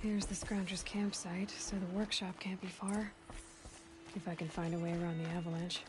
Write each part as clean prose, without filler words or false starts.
Here's the Scrounger's campsite, so the workshop can't be far. If I can find a way around the avalanche.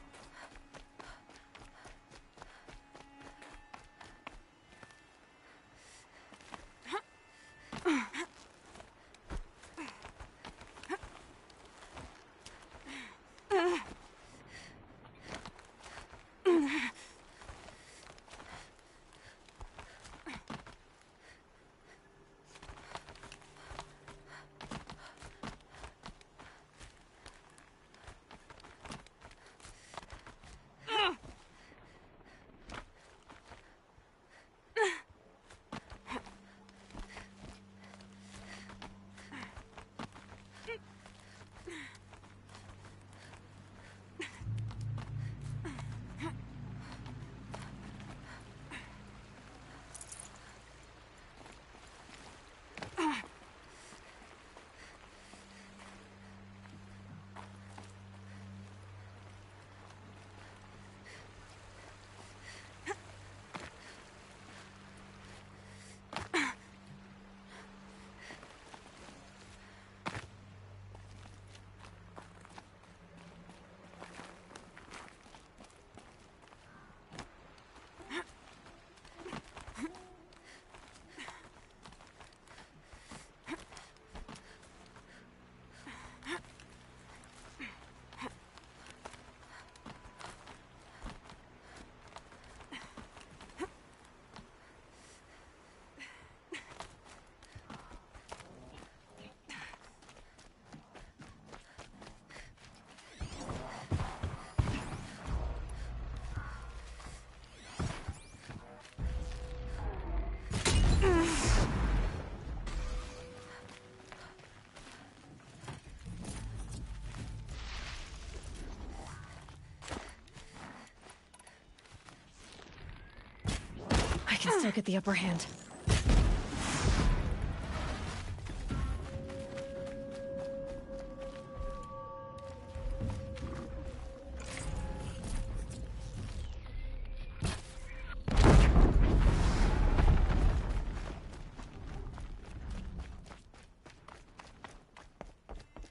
I can still get the upper hand.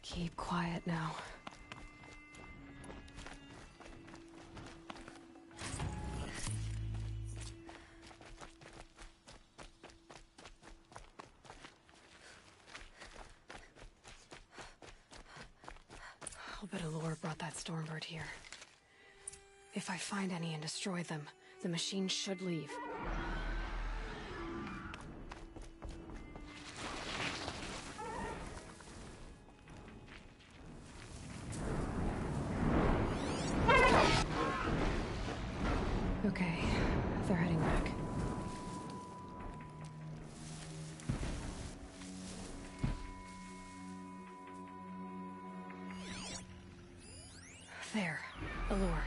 Keep quiet now. I'll bet Allure brought that Stormbird here. If I find any and destroy them, the machine should leave. Okay, they're heading back. There, Allure.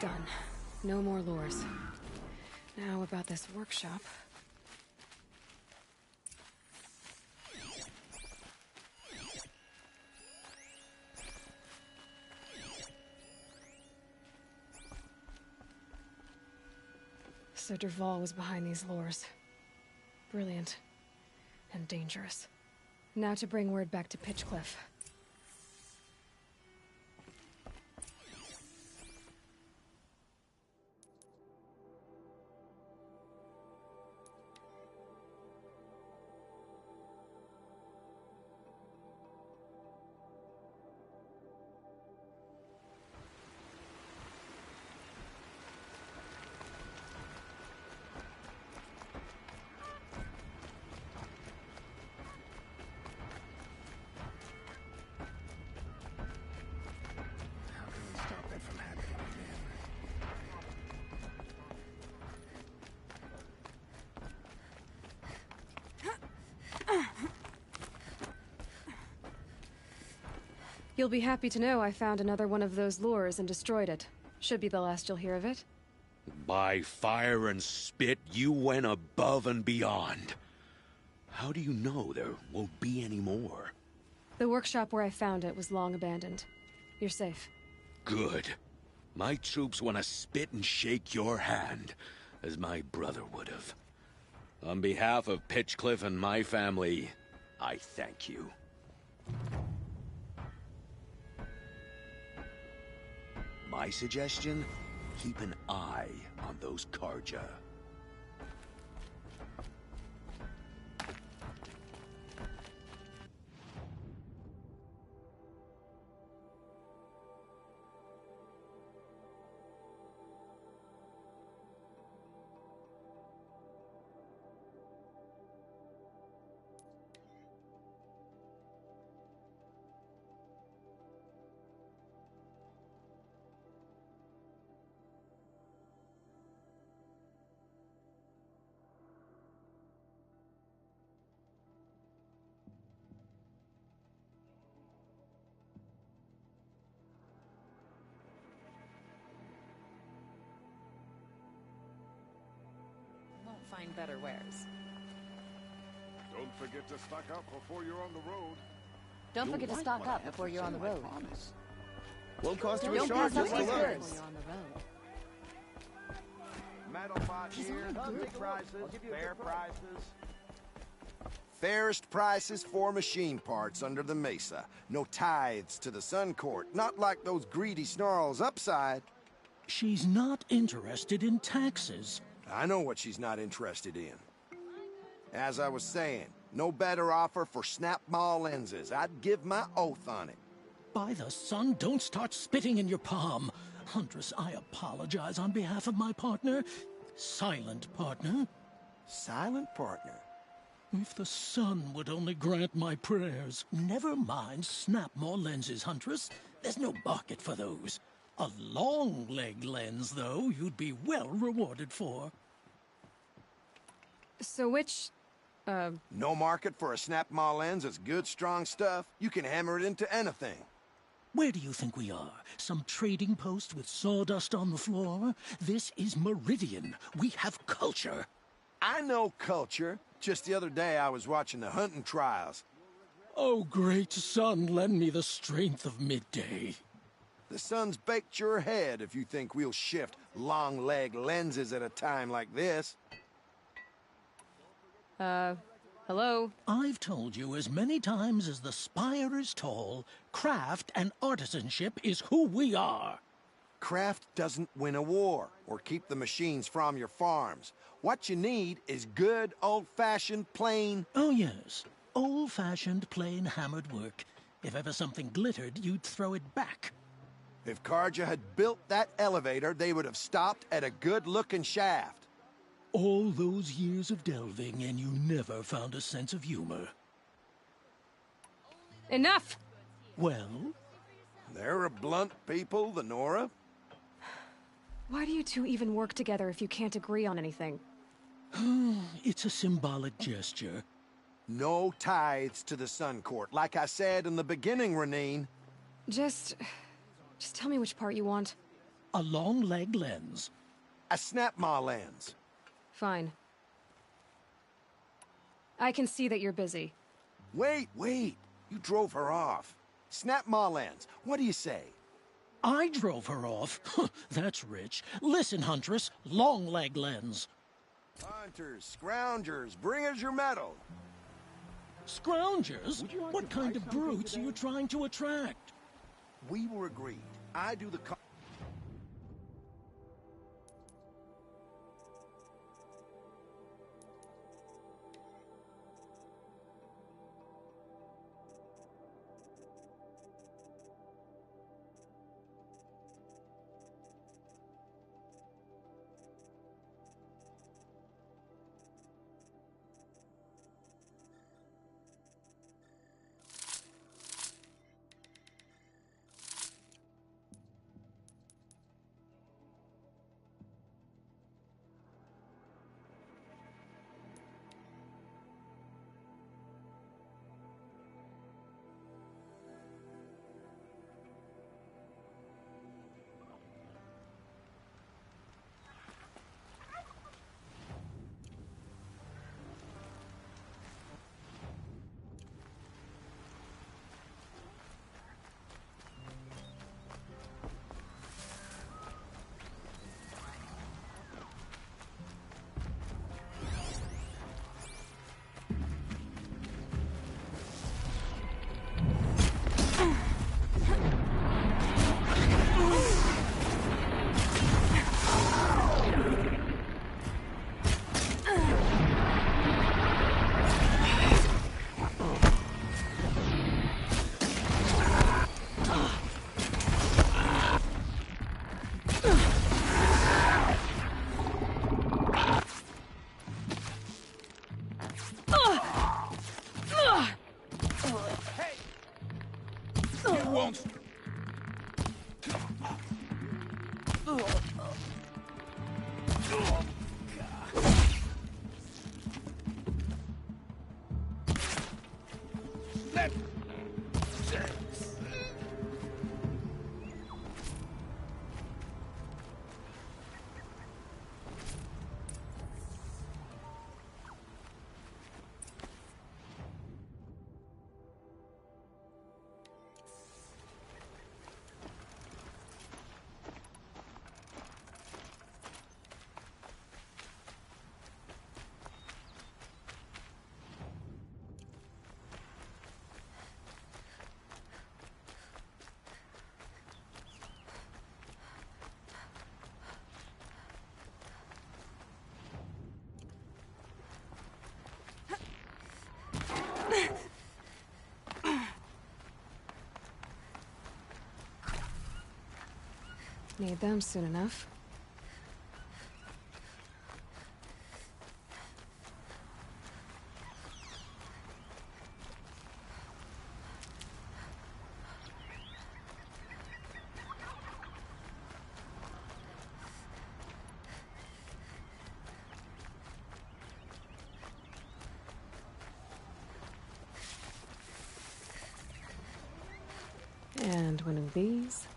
Done. No more lures. Now about this workshop. So Dervahl was behind these lures. Brilliant. And dangerous. Now to bring word back to Pitchcliff. You'll be happy to know I found another one of those lures and destroyed it. Should be the last you'll hear of it. By fire and spit, you went above and beyond. How do you know there won't be any more? The workshop where I found it was long abandoned. You're safe. Good. My troops want to spit and shake your hand, as my brother would have. On behalf of Pitchcliff and my family, I thank you. My suggestion? Keep an eye on those Carja. Find better wares. Don't forget to stock up before you're on the road. Don't forget to stock up before you're on the road. Won't cost you a Don't shard pass up just to these learn. goods before you're on the road. Metal pot here, good prices, fair prices. Fairest prices for machine parts under the mesa. No tithes to the Sun Court. Not like those greedy snarls upside. She's not interested in taxes. I know what she's not interested in. As I was saying, no better offer for snap-maw lenses. I'd give my oath on it. By the sun, don't start spitting in your palm. Huntress, I apologize on behalf of my partner. Silent partner. Silent partner? If the sun would only grant my prayers. Never mind snap-maw lenses, Huntress. There's no market for those. A long-leg lens, though, you'd be well rewarded for. So which, No market for a snap-maw lens that's good, strong stuff. You can hammer it into anything. Where do you think we are? Some trading post with sawdust on the floor? This is Meridian. We have culture. I know culture. Just the other day I was watching the hunting trials. Oh, great sun, lend me the strength of midday. The sun's baked your head if you think we'll shift long-leg lenses at a time like this. hello? I've told you as many times as the spire is tall, craft and artisanship is who we are. Craft doesn't win a war or keep the machines from your farms. What you need is good, old-fashioned, plain... Oh, yes. Old-fashioned, plain hammered work. If ever something glittered, you'd throw it back. If Carja had built that elevator, they would have stopped at a good-looking shaft. All those years of delving, and you never found a sense of humor. Enough! Well? They're a blunt people, the Nora. Why do you two even work together if you can't agree on anything? It's a symbolic gesture. No tithes to the Sun Court, like I said in the beginning, Renine. Just tell me which part you want. A long-leg lens. A snap-maw lens. Fine. I can see that you're busy. Wait. You drove her off. Snap-maw lens. What do you say? I drove her off. That's rich. Listen, Huntress, long-leg lens. Hunters, scroungers, bring us your metal. Scroungers? What kind of brutes are you trying to attract? We were agreed. I do the... Need them soon enough. And one of these.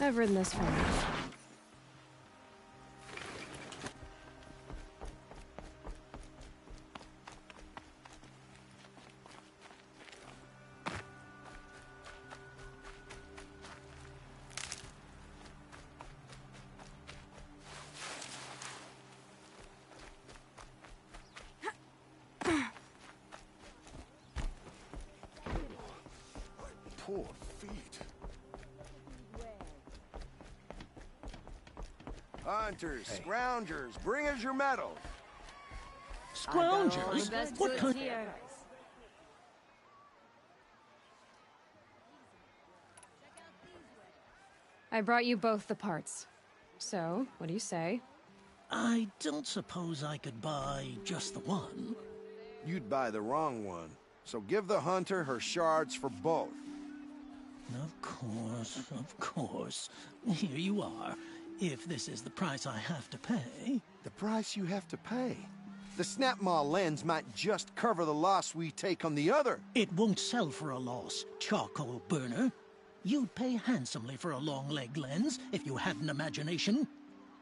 I've ridden this far enough. Poor feet. Hunters, scroungers, bring us your medals. Scroungers? What kind? I brought you both the parts. So, what do you say? I don't suppose I could buy just the one. You'd buy the wrong one. So give the hunter her shards for both. Of course, of course. Here you are. If this is the price I have to pay. The price you have to pay. The Snapmaw lens might just cover the loss we take on the other. It won't sell for a loss, charcoal burner. You'd pay handsomely for a long leg lens if you had an imagination.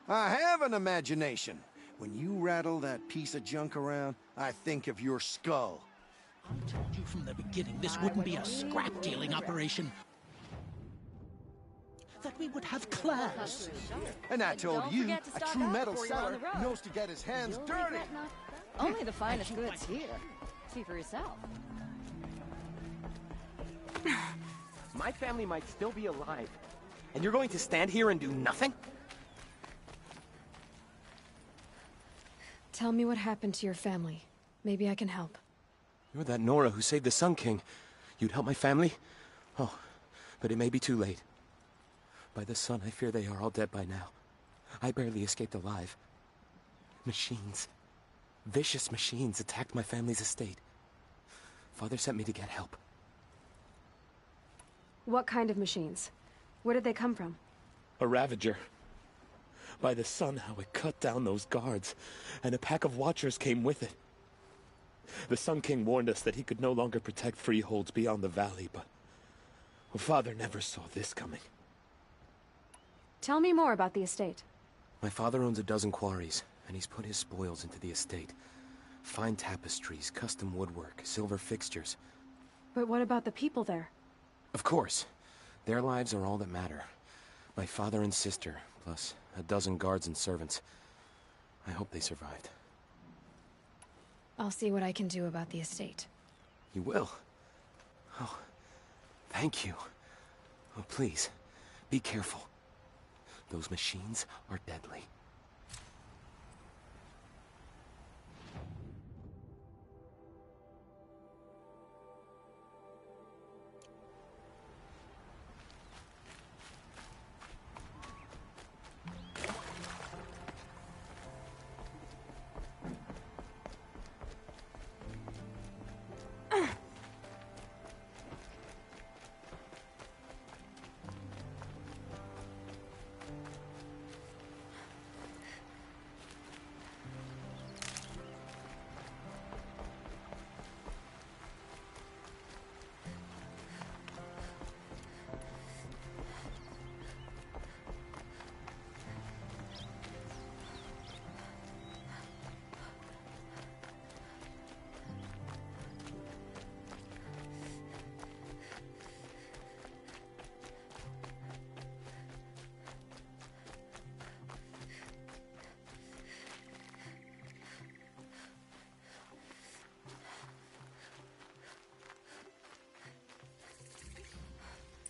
I have an imagination. When you rattle that piece of junk around, I think of your skull. I told you from the beginning this wouldn't be a scrap-dealing operation. That we would have class. And I told don't you, forget to a stock true up metal before you're on seller the road. knows to get his hands dirty. Only the finest goods here. See for yourself. My family might still be alive. And you're going to stand here and do nothing? Tell me what happened to your family. Maybe I can help. You're that Nora who saved the Sun King. You'd help my family? Oh, but it may be too late. By the sun, I fear they are all dead by now. I barely escaped alive. Machines. Vicious machines attacked my family's estate. Father sent me to get help. What kind of machines? Where did they come from? A Ravager. By the sun, how it cut down those guards, and a pack of watchers came with it. The Sun King warned us that he could no longer protect freeholds beyond the valley, but Father never saw this coming. Tell me more about the estate. My father owns a dozen quarries, and he's put his spoils into the estate. Fine tapestries, custom woodwork, silver fixtures. But what about the people there? Of course. Their lives are all that matter. My father and sister, plus a dozen guards and servants. I hope they survived. I'll see what I can do about the estate. You will? Oh, thank you. Oh, please, be careful. Those machines are deadly.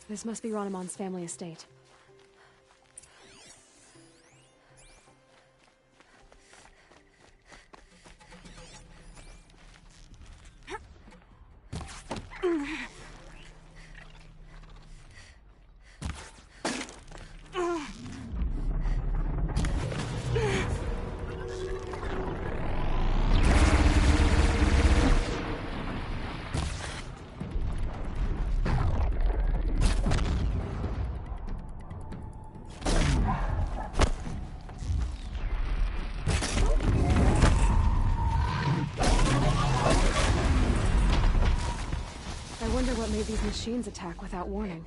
This must be Ranamon's family estate. I wonder what made these machines attack without warning.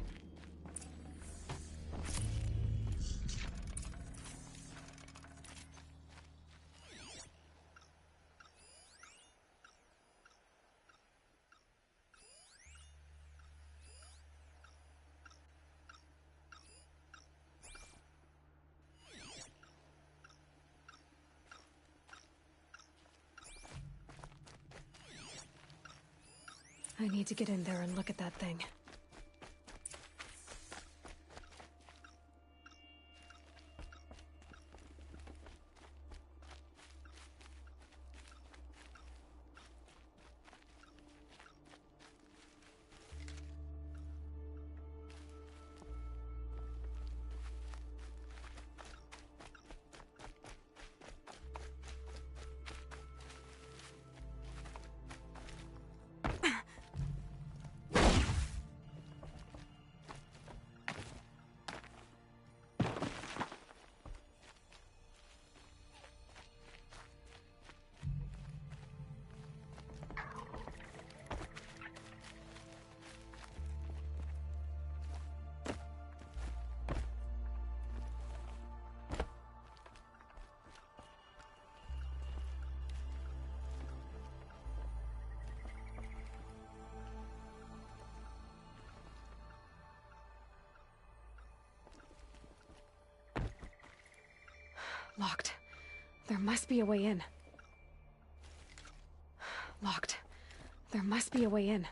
I need to get in there and look at that thing. Locked. There must be a way in. Locked. There must be a way in.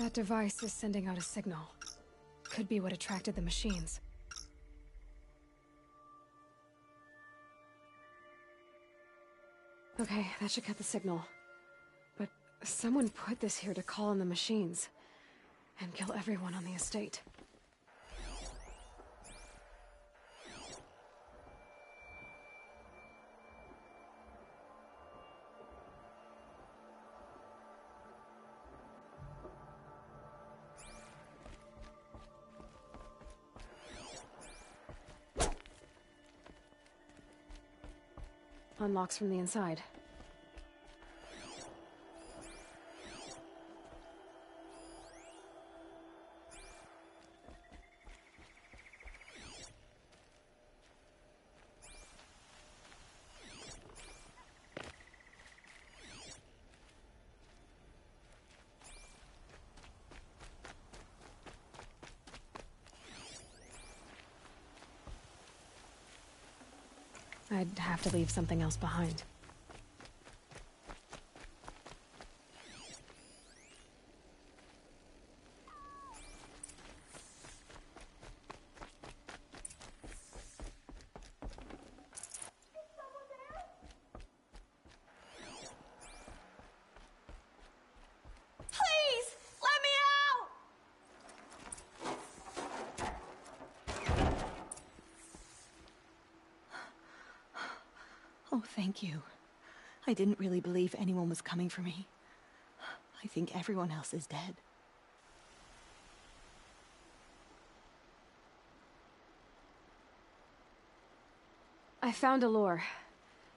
That device is sending out a signal. Could be what attracted the machines. Okay, that should cut the signal. But someone put this here to call on the machines and kill everyone on the estate. Unlocks from the inside. I'd have to leave something else behind. Please! Let me out! Oh, thank you. I didn't really believe anyone was coming for me. I think everyone else is dead. I found a lure.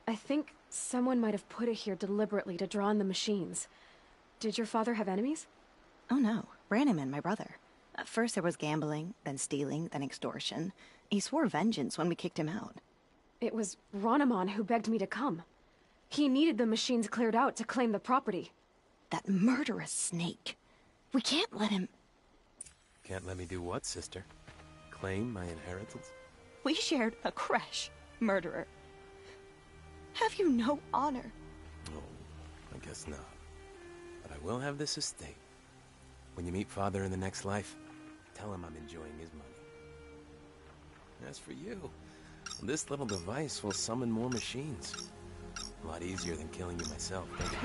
I think someone might have put it here deliberately to draw on the machines. Did your father have enemies? Oh no, Branniman, my brother. At first there was gambling, then stealing, then extortion. He swore vengeance when we kicked him out. It was Ronamon who begged me to come. He needed the machines cleared out to claim the property. That murderous snake. We can't let him... Can't let me do what, sister? Claim my inheritance? We shared a creche, murderer. Have you no honor? Oh, I guess not. But I will have this estate. When you meet Father in the next life, tell him I'm enjoying his money. As for you, this little device will summon more machines. A lot easier than killing you myself, don't you?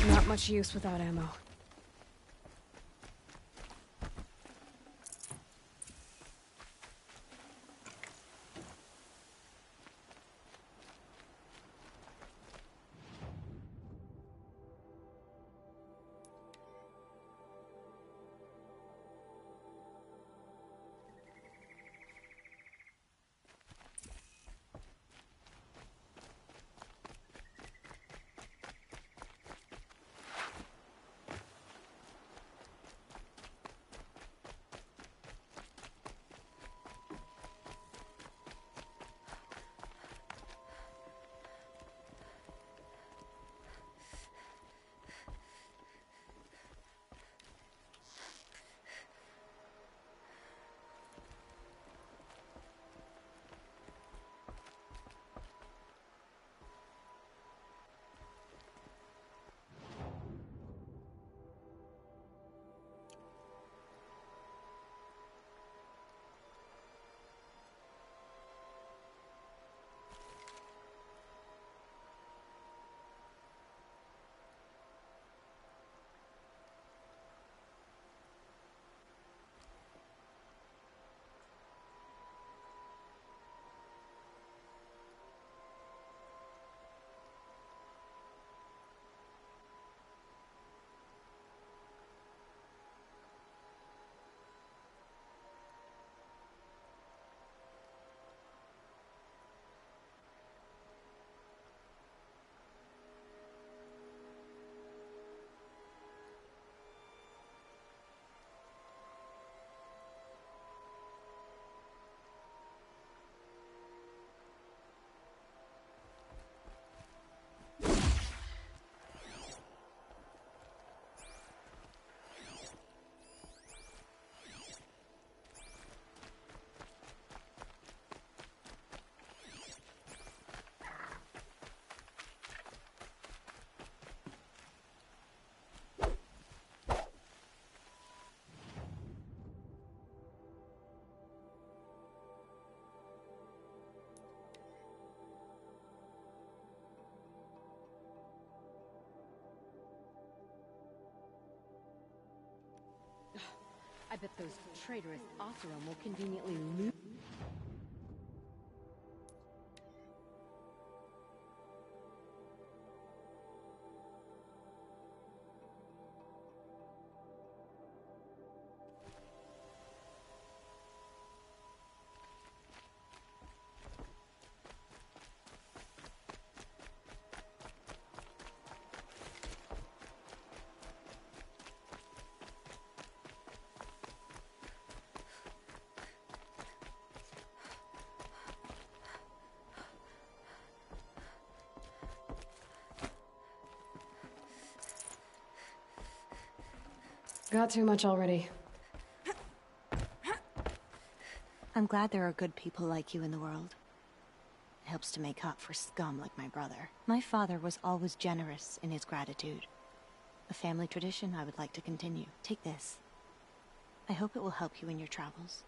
Not much use without ammo. I bet those traitorous Oseram will conveniently loot. Got too much already. I'm glad there are good people like you in the world. It helps to make up for scum like my brother. My father was always generous in his gratitude. A family tradition I would like to continue. Take this. I hope it will help you in your travels.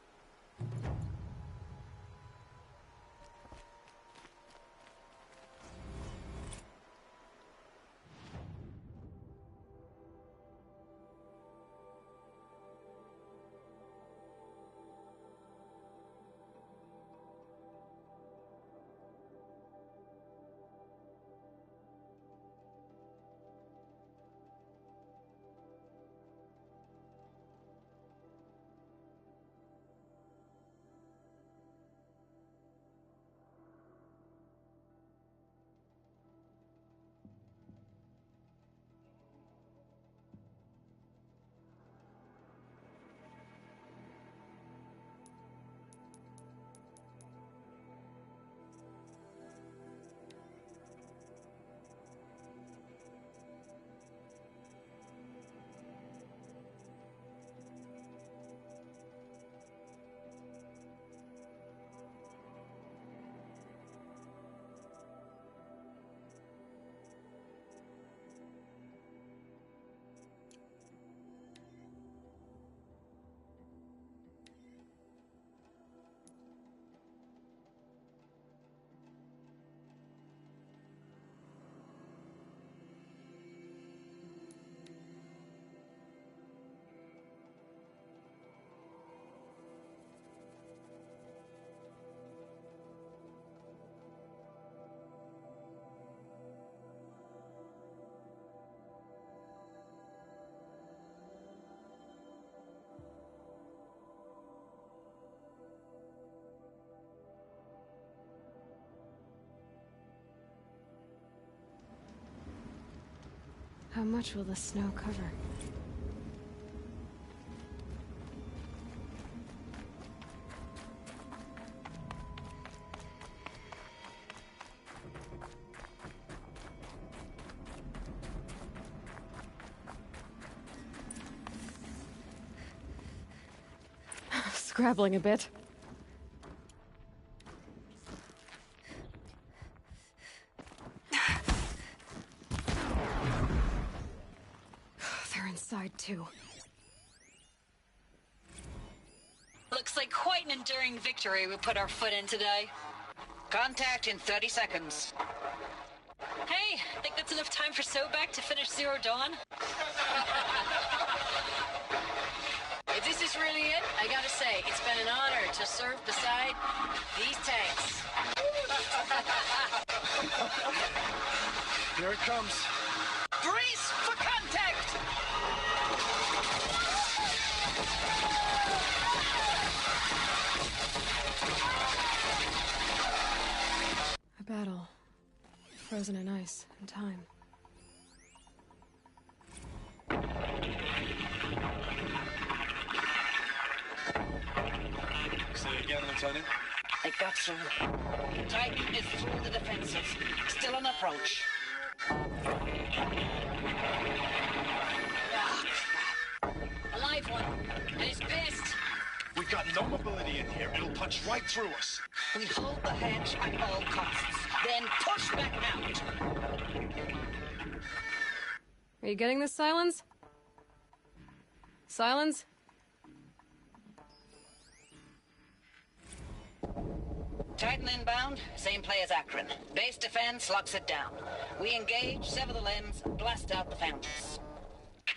How much will the snow cover? Scrabbling a bit. They're inside too. Looks like quite an enduring victory we put our foot in today. Contact in 30 seconds. Hey, think that's enough time for Sobek to finish Zero Dawn? If this is really it, I gotta say, it's been an honor to serve beside these tanks. Here it comes. Brace for contact! A battle. Frozen in ice and time. Say again, Lieutenant. I got you. Titan is through the defenses. Still on approach. Ah, crap. A live one. And it's pissed. We've got no mobility in here. It'll punch right through us. We hold the hedge at all costs. Then push back out. Are you getting this, Silence? Silence? Titan inbound, same play as Akron. Base defense locks it down. We engage, sever the limbs, blast out the fountains.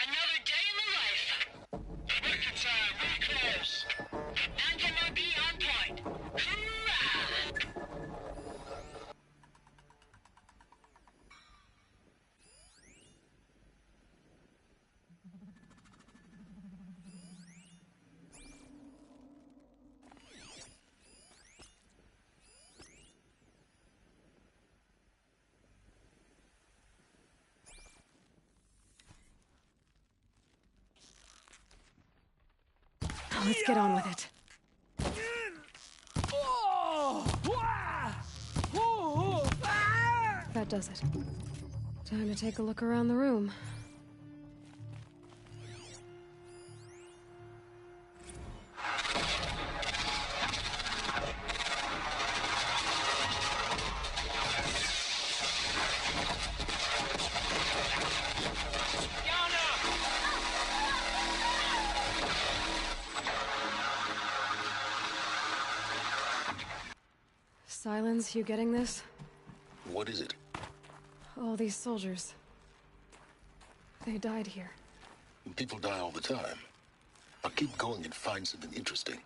Another day in the life. Record time, we're close. Anti-MOB on point. Hoorah! Let's get on with it. That does it. Time to take a look around the room. Silence, you getting this? What is it? All these soldiers. They died here. People die all the time. I'll keep going and find something interesting.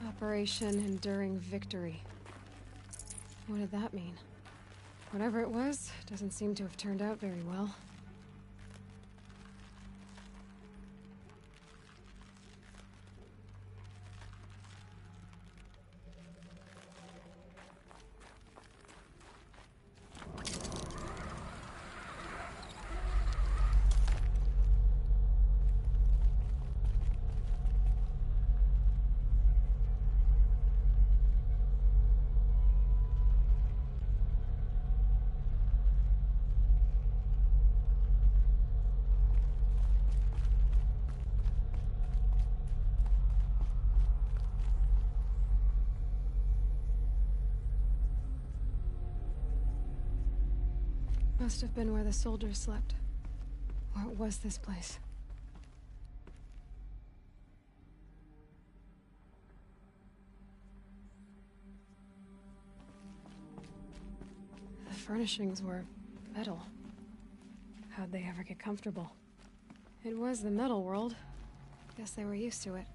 Operation Enduring Victory. What did that mean? Whatever it was, doesn't seem to have turned out very well. Must have been where the soldiers slept. What was this place? The furnishings were metal. How'd they ever get comfortable? It was the metal world. Guess they were used to it.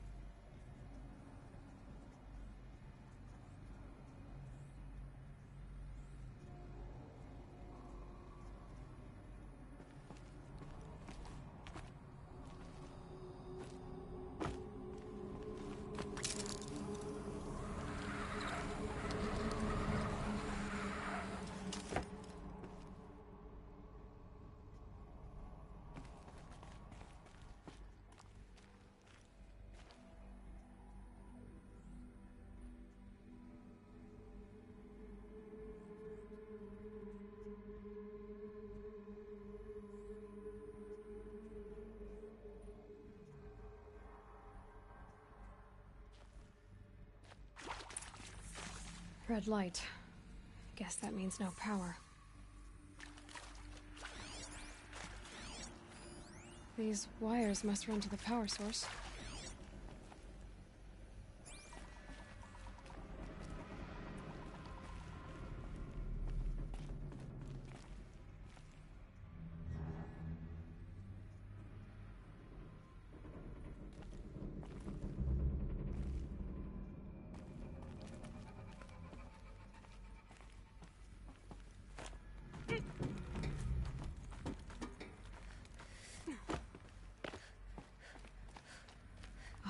Red light. Guess that means no power. These wires must run to the power source.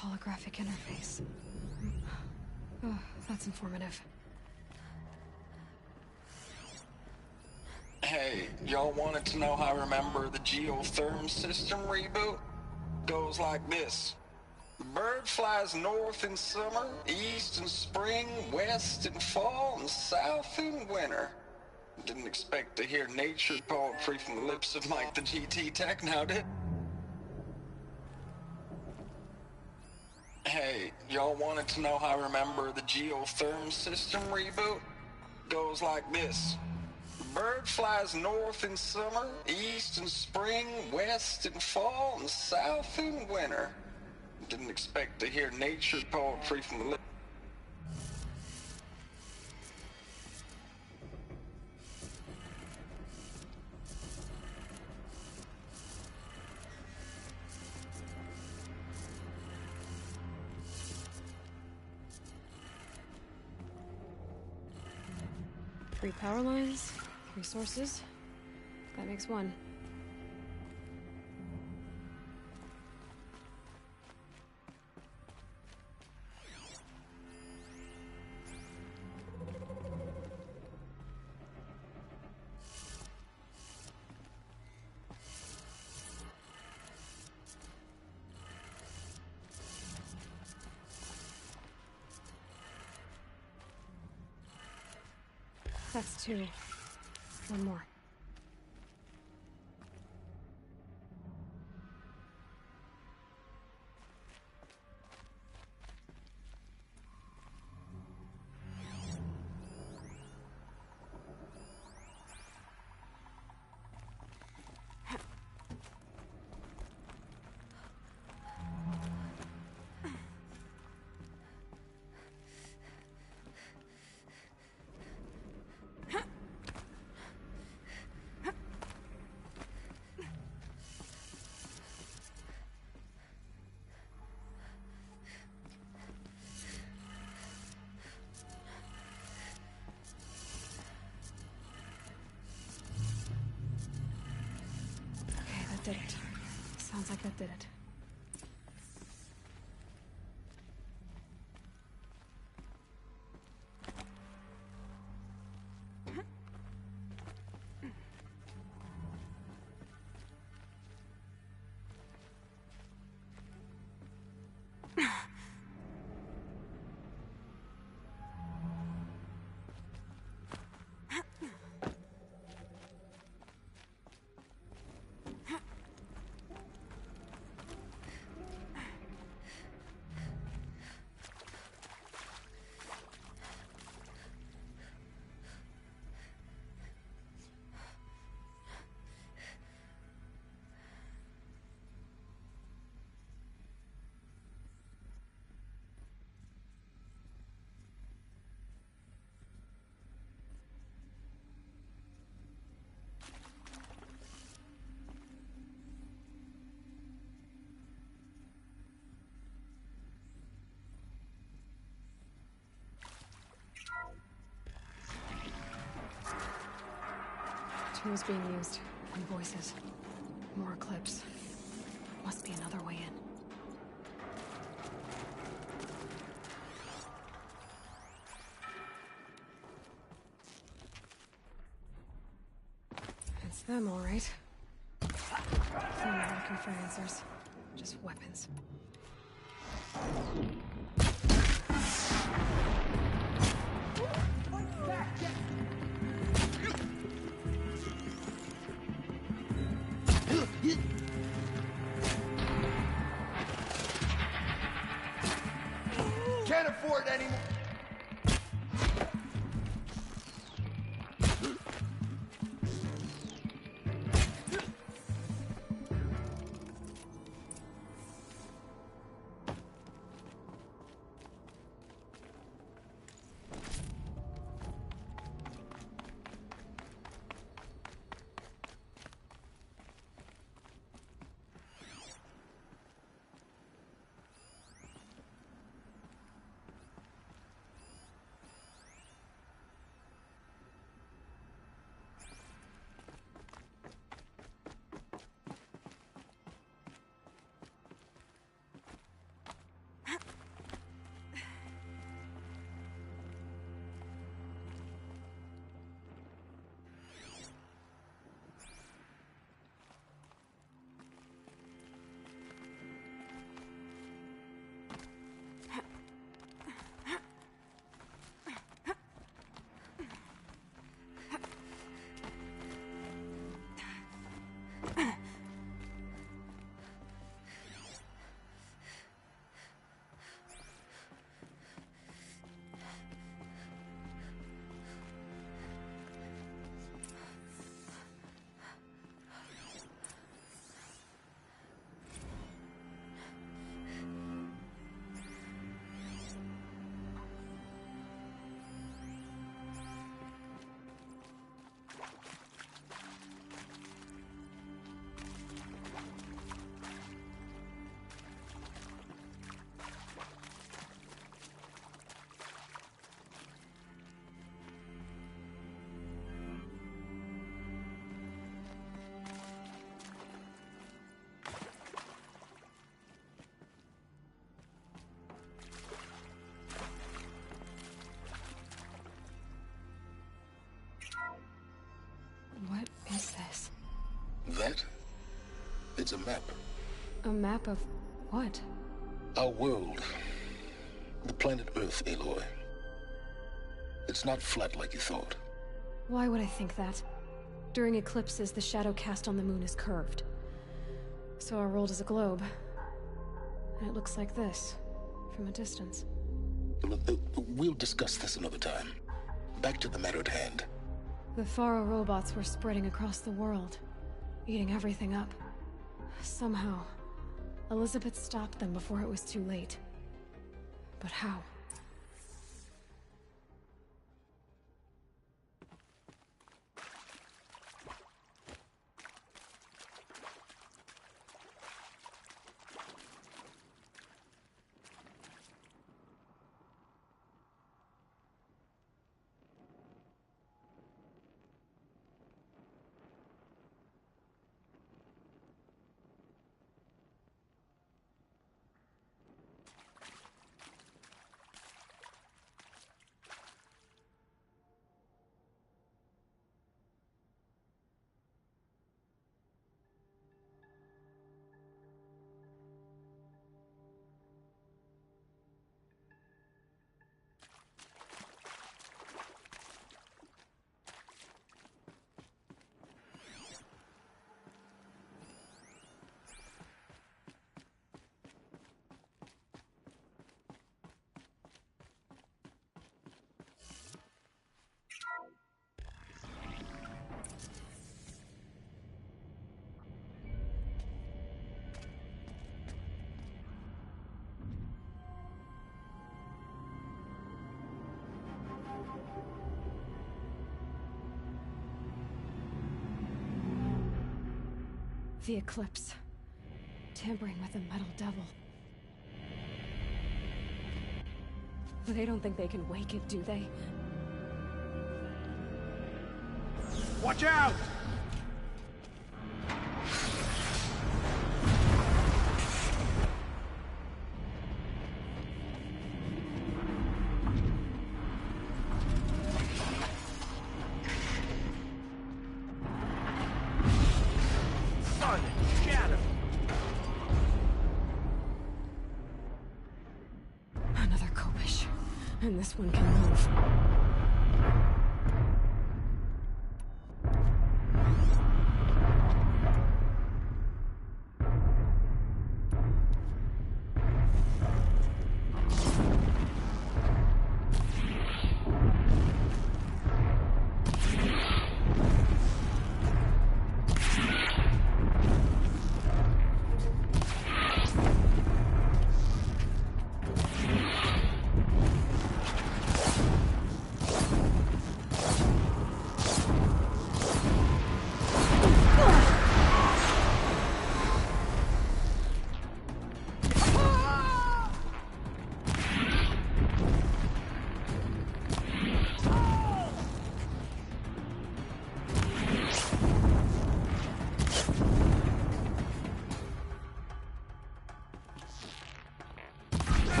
Holographic interface. Oh, that's informative. Hey, y'all wanted to know how I remember the geotherm system reboot? Goes like this. The bird flies north in summer, east in spring, west in fall, and south in winter. Didn't expect to hear nature poetry from the lips of Mike the GT Tech now, did? Hey, y'all wanted to know how I remember the geotherm system reboot? Goes like this. The bird flies north in summer, east in spring, west in fall, and south in winter. Didn't expect to hear nature poetry from the lips. Three power lines, 3 sources. That makes 1. That's 2. 1 more. Did it. Sounds like that did it. Tools being used. And voices. More clips. Must be another way in. It's them, all right. They're not looking for answers. Just weapons. Can't afford any more. That? It's a map. A map of what? Our world. The planet Earth, Aloy. It's not flat like you thought. Why would I think that? During eclipses, the shadow cast on the moon is curved. So our world is a globe. And it looks like this, from a distance. We'll discuss this another time. Back to the matter at hand. The Faro robots were spreading across the world, eating everything up. Somehow, Elizabeth stopped them before it was too late. But how? The Eclipse. Tampering with the Metal Devil. They don't think they can wake it, do they? Watch out! Another Kobish. And this one can move.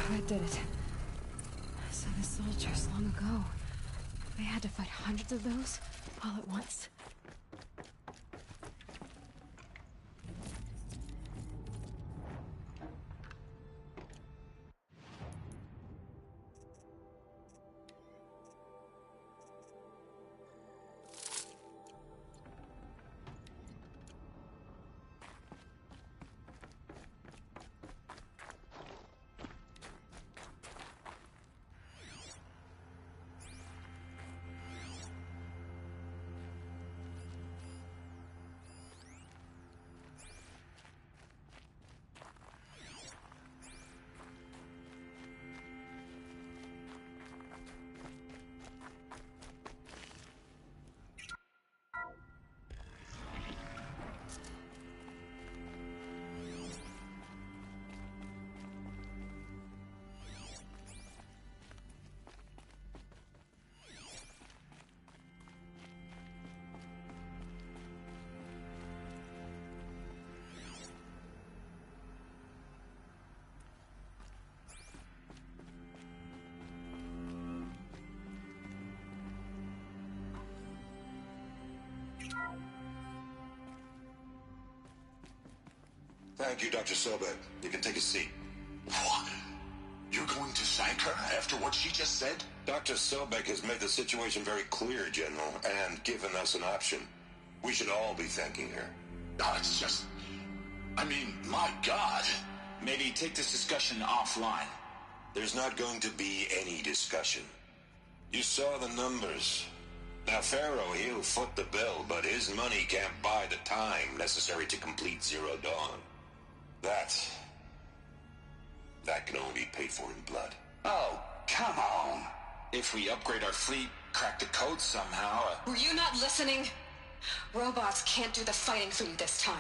That did it. So the soldiers long ago, they had to fight hundreds of those all at once. Thank you, Dr. Sobek. You can take a seat. What? You're going to thank her after what she just said? Dr. Sobek has made the situation very clear, General, and given us an option. We should all be thanking her. Oh, it's just... I mean, my God. Maybe take this discussion offline. There's not going to be any discussion. You saw the numbers. Now, Pharaoh, he'll foot the bill, but his money can't buy the time necessary to complete Zero Dawn. That can only be paid for in blood. Oh, come on. If we upgrade our fleet, crack the code somehow... Were you not listening? Robots can't do the fighting for you this time.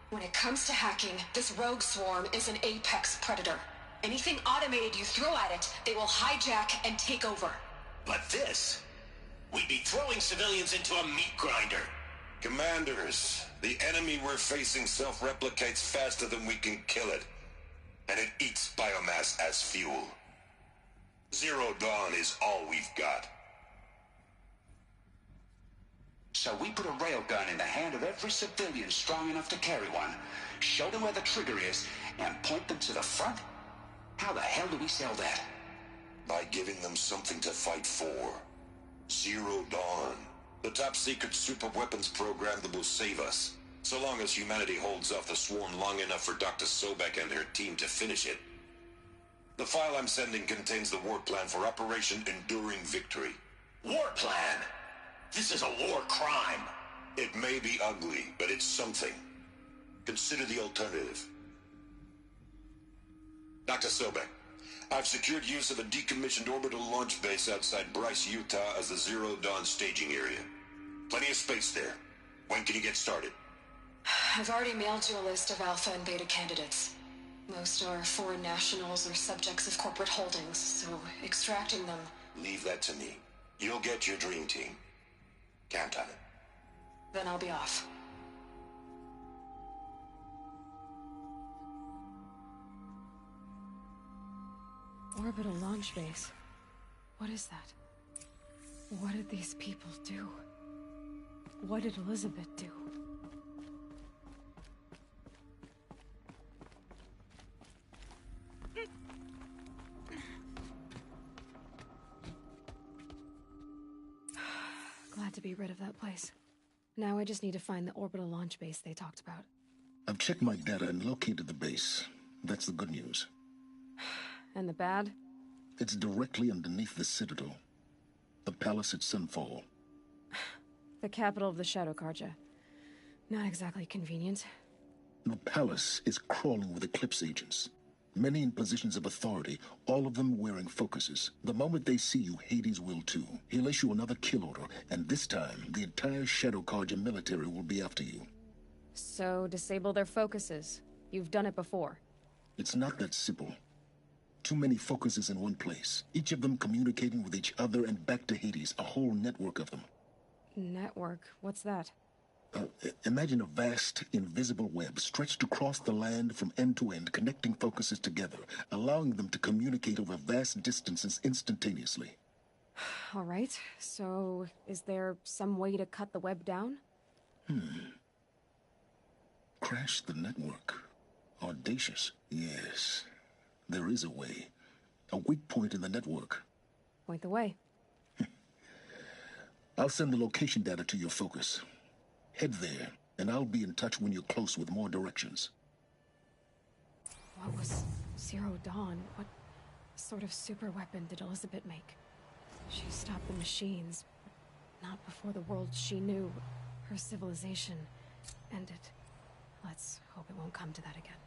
When it comes to hacking, this rogue swarm is an apex predator. Anything automated you throw at it, they will hijack and take over. But this... We'd be throwing civilians into a meat grinder. Commanders, the enemy we're facing self-replicates faster than we can kill it. And it eats biomass as fuel. Zero Dawn is all we've got. So we put a railgun in the hand of every civilian strong enough to carry one, show them where the trigger is, and point them to the front? How the hell do we sell that? By giving them something to fight for. Zero Dawn. The top-secret super-weapons program that will save us. So long as humanity holds off the swarm long enough for Dr. Sobek and her team to finish it. The file I'm sending contains the war plan for Operation Enduring Victory. War plan? This is a war crime. It may be ugly, but it's something. Consider the alternative. Dr. Sobek, I've secured use of a decommissioned orbital launch base outside Bryce, Utah as the Zero Dawn staging area. Plenty of space there. When can you get started? I've already mailed you a list of Alpha and Beta candidates. Most are foreign nationals or subjects of corporate holdings, so extracting them... Leave that to me. You'll get your dream team. Count on it. Then I'll be off. Orbital launch base. What is that? What did these people do? What did Elizabeth do? Glad to be rid of that place. Now I just need to find the orbital launch base they talked about. I've checked my data and located the base. That's the good news. And the bad? It's directly underneath the Citadel. The palace at Sunfall. The capital of the Shadow Carja. Not exactly convenient. The palace is crawling with Eclipse agents. Many in positions of authority, all of them wearing focuses. The moment they see you, Hades will too. He'll issue another kill order, and this time, the entire Shadow Carja military will be after you. So, disable their focuses. You've done it before. It's not that simple. Too many focuses in one place, each of them communicating with each other and back to Hades, a whole network of them. Network? What's that? Imagine a vast, invisible web stretched across the land from end to end, connecting focuses together, allowing them to communicate over vast distances instantaneously. All right, so is there some way to cut the web down? Crash the network. Audacious. Yes, there is a way. A weak point in the network. Point the way. I'll send the location data to your focus. Head there, and I'll be in touch when you're close with more directions. What was Zero Dawn? What sort of super weapon did Elizabeth make? She stopped the machines, but not before the world she knew, her civilization, ended. Let's hope it won't come to that again.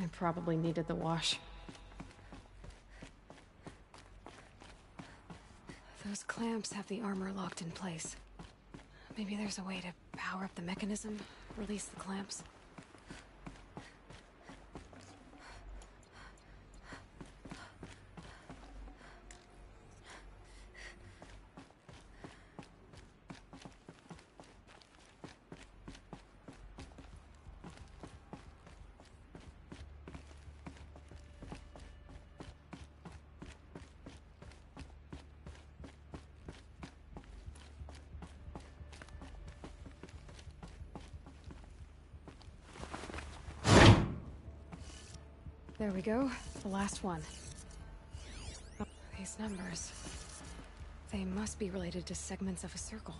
I probably needed the wash. Those clamps have the armor locked in place. Maybe there's a way to power up the mechanism, release the clamps. There we go, the last one. Oh, these numbers. They must be related to segments of a circle.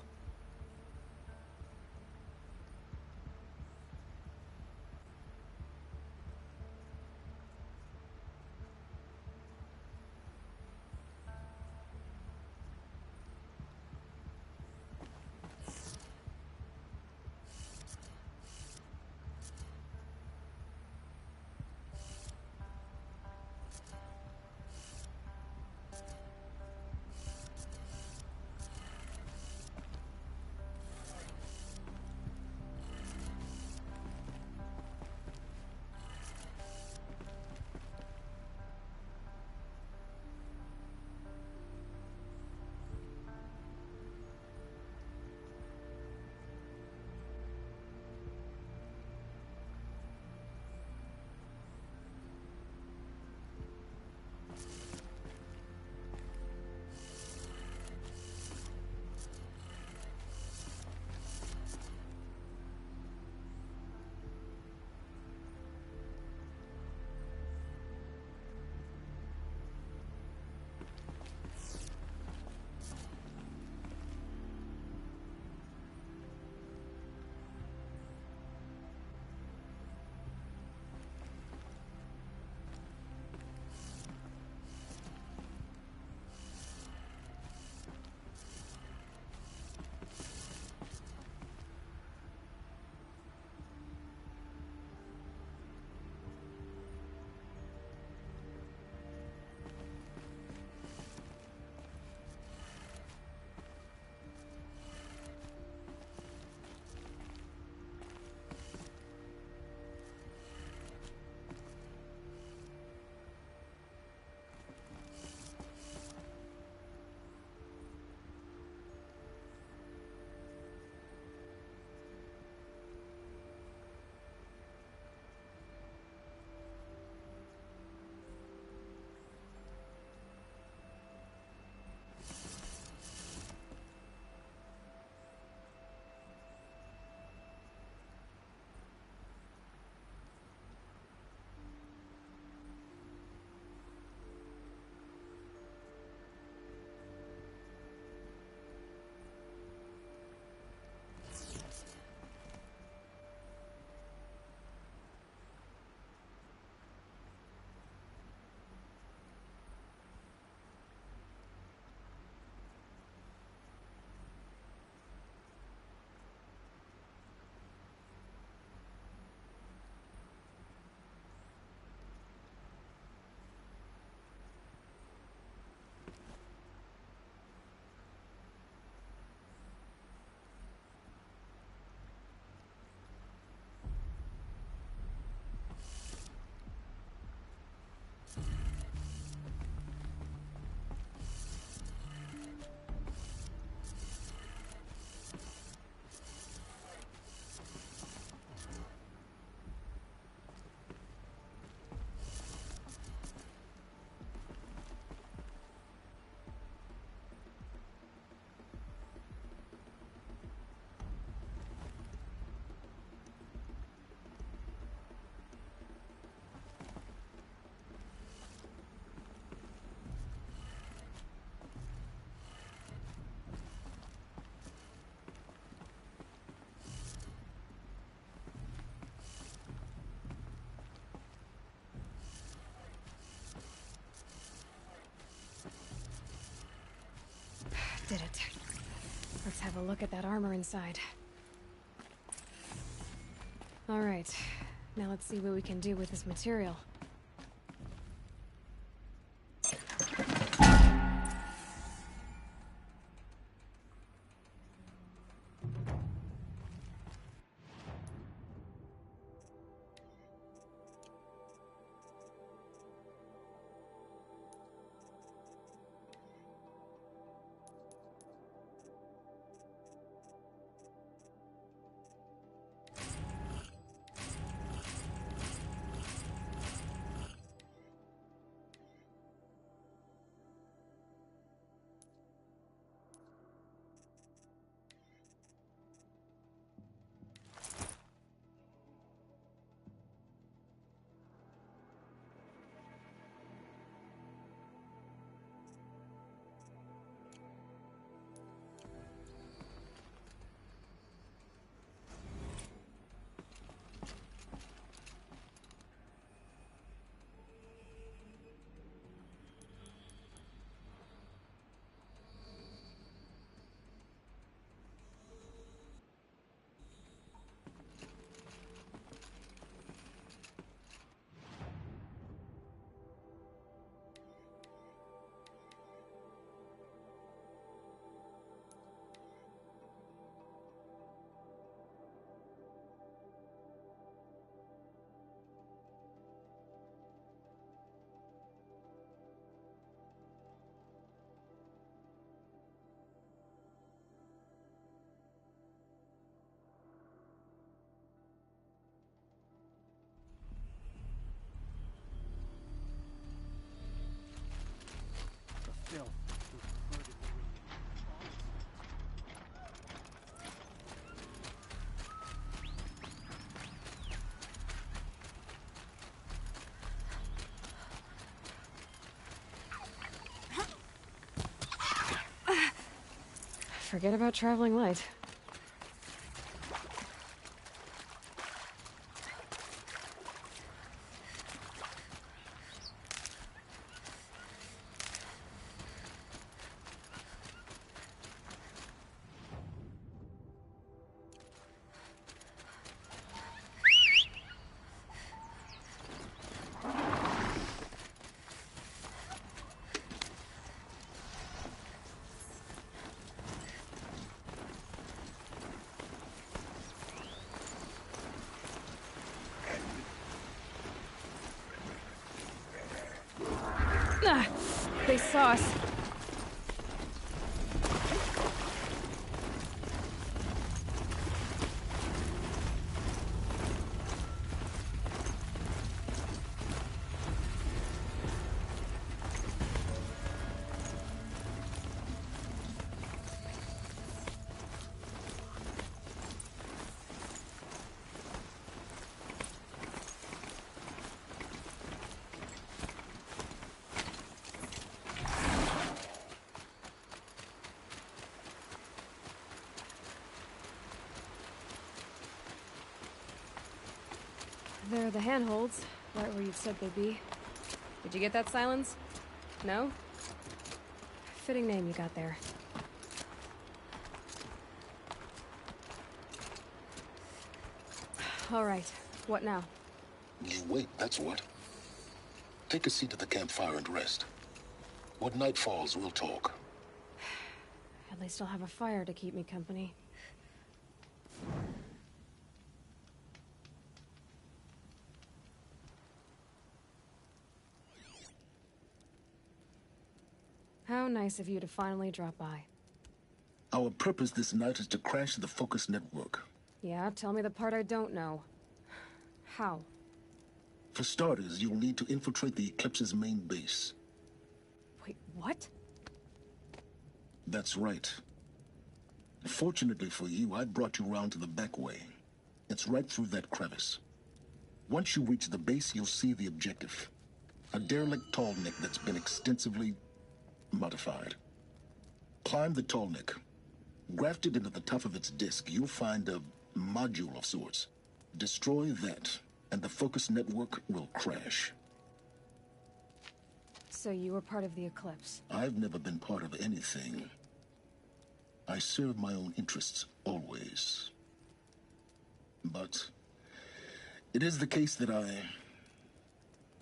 Did it. Let's have a look at that armor inside. All right. Now let's see what we can do with this material. Forget about traveling light. Ah, they saw us. There are the handholds, right where you said they'd be. Did you get that, Silence? No? Fitting name you got there. All right, what now? You wait, that's what. Take a seat at the campfire and rest. When night falls, we'll talk. At least I'll have a fire to keep me company. How nice of you to finally drop by. Our purpose this night is to crash the Focus network. Yeah, tell me the part I don't know. How? For starters, you'll need to infiltrate the Eclipse's main base. Wait, what? That's right. Fortunately for you, I brought you round to the back way. It's right through that crevice. Once you reach the base, you'll see the objective. A derelict tallneck that's been extensively modified. Climb the tallneck. Grafted into the top of its disk, you'll find a module of sorts. Destroy that, and the Focus network will crash. So you were part of the Eclipse? I've never been part of anything. I serve my own interests, always. But It is the case that I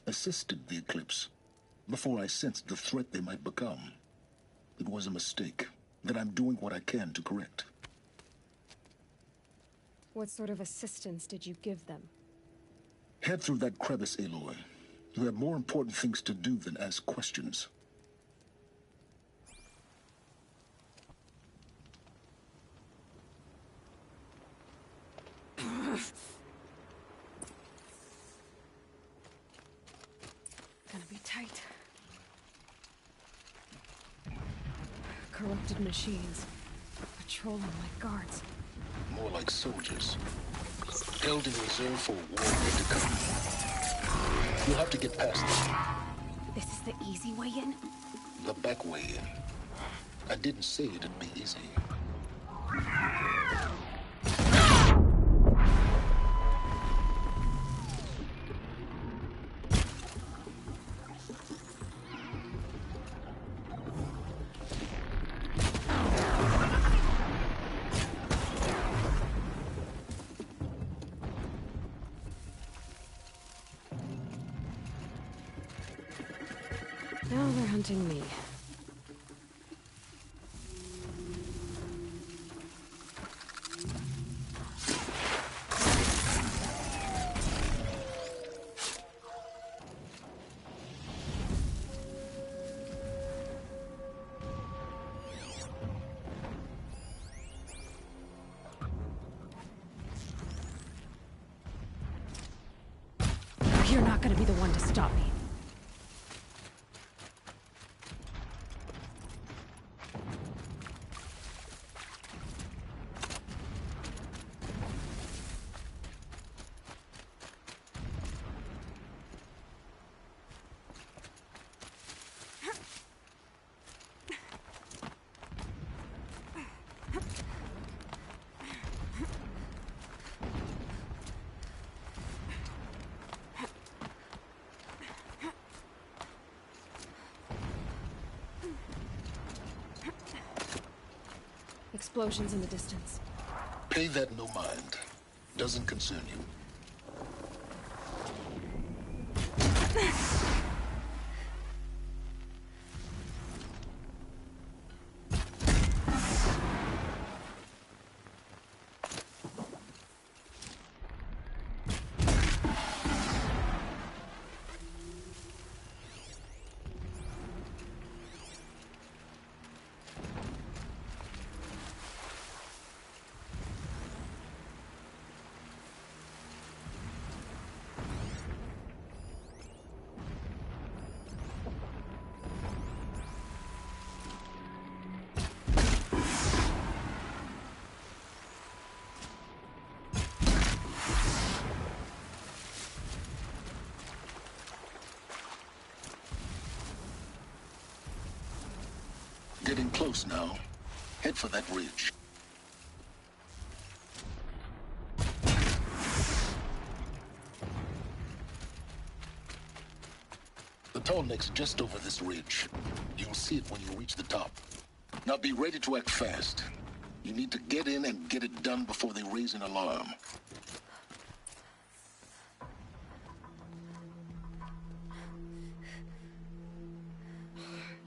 assisted the Eclipse before I sensed the threat they might become. It was a mistake that I'm doing what I can to correct. What sort of assistance did you give them? Head through that crevice, Aloy. You have more important things to do than ask questions. Gonna be tight. Corrupted machines. Patrolling like guards. More like soldiers. Held in reserve for a war yet to come. You'll have to get past them. This is the easy way in? The back way in. I didn't say it'd be easy. Now they're hunting me. You're not gonna be the one to stop me. Explosions in the distance. Pay that no mind. Doesn't concern you. Getting close now. Head for that ridge. The tall neck's just over this ridge. You'll see it when you reach the top. Now be ready to act fast. You need to get in and get it done before they raise an alarm.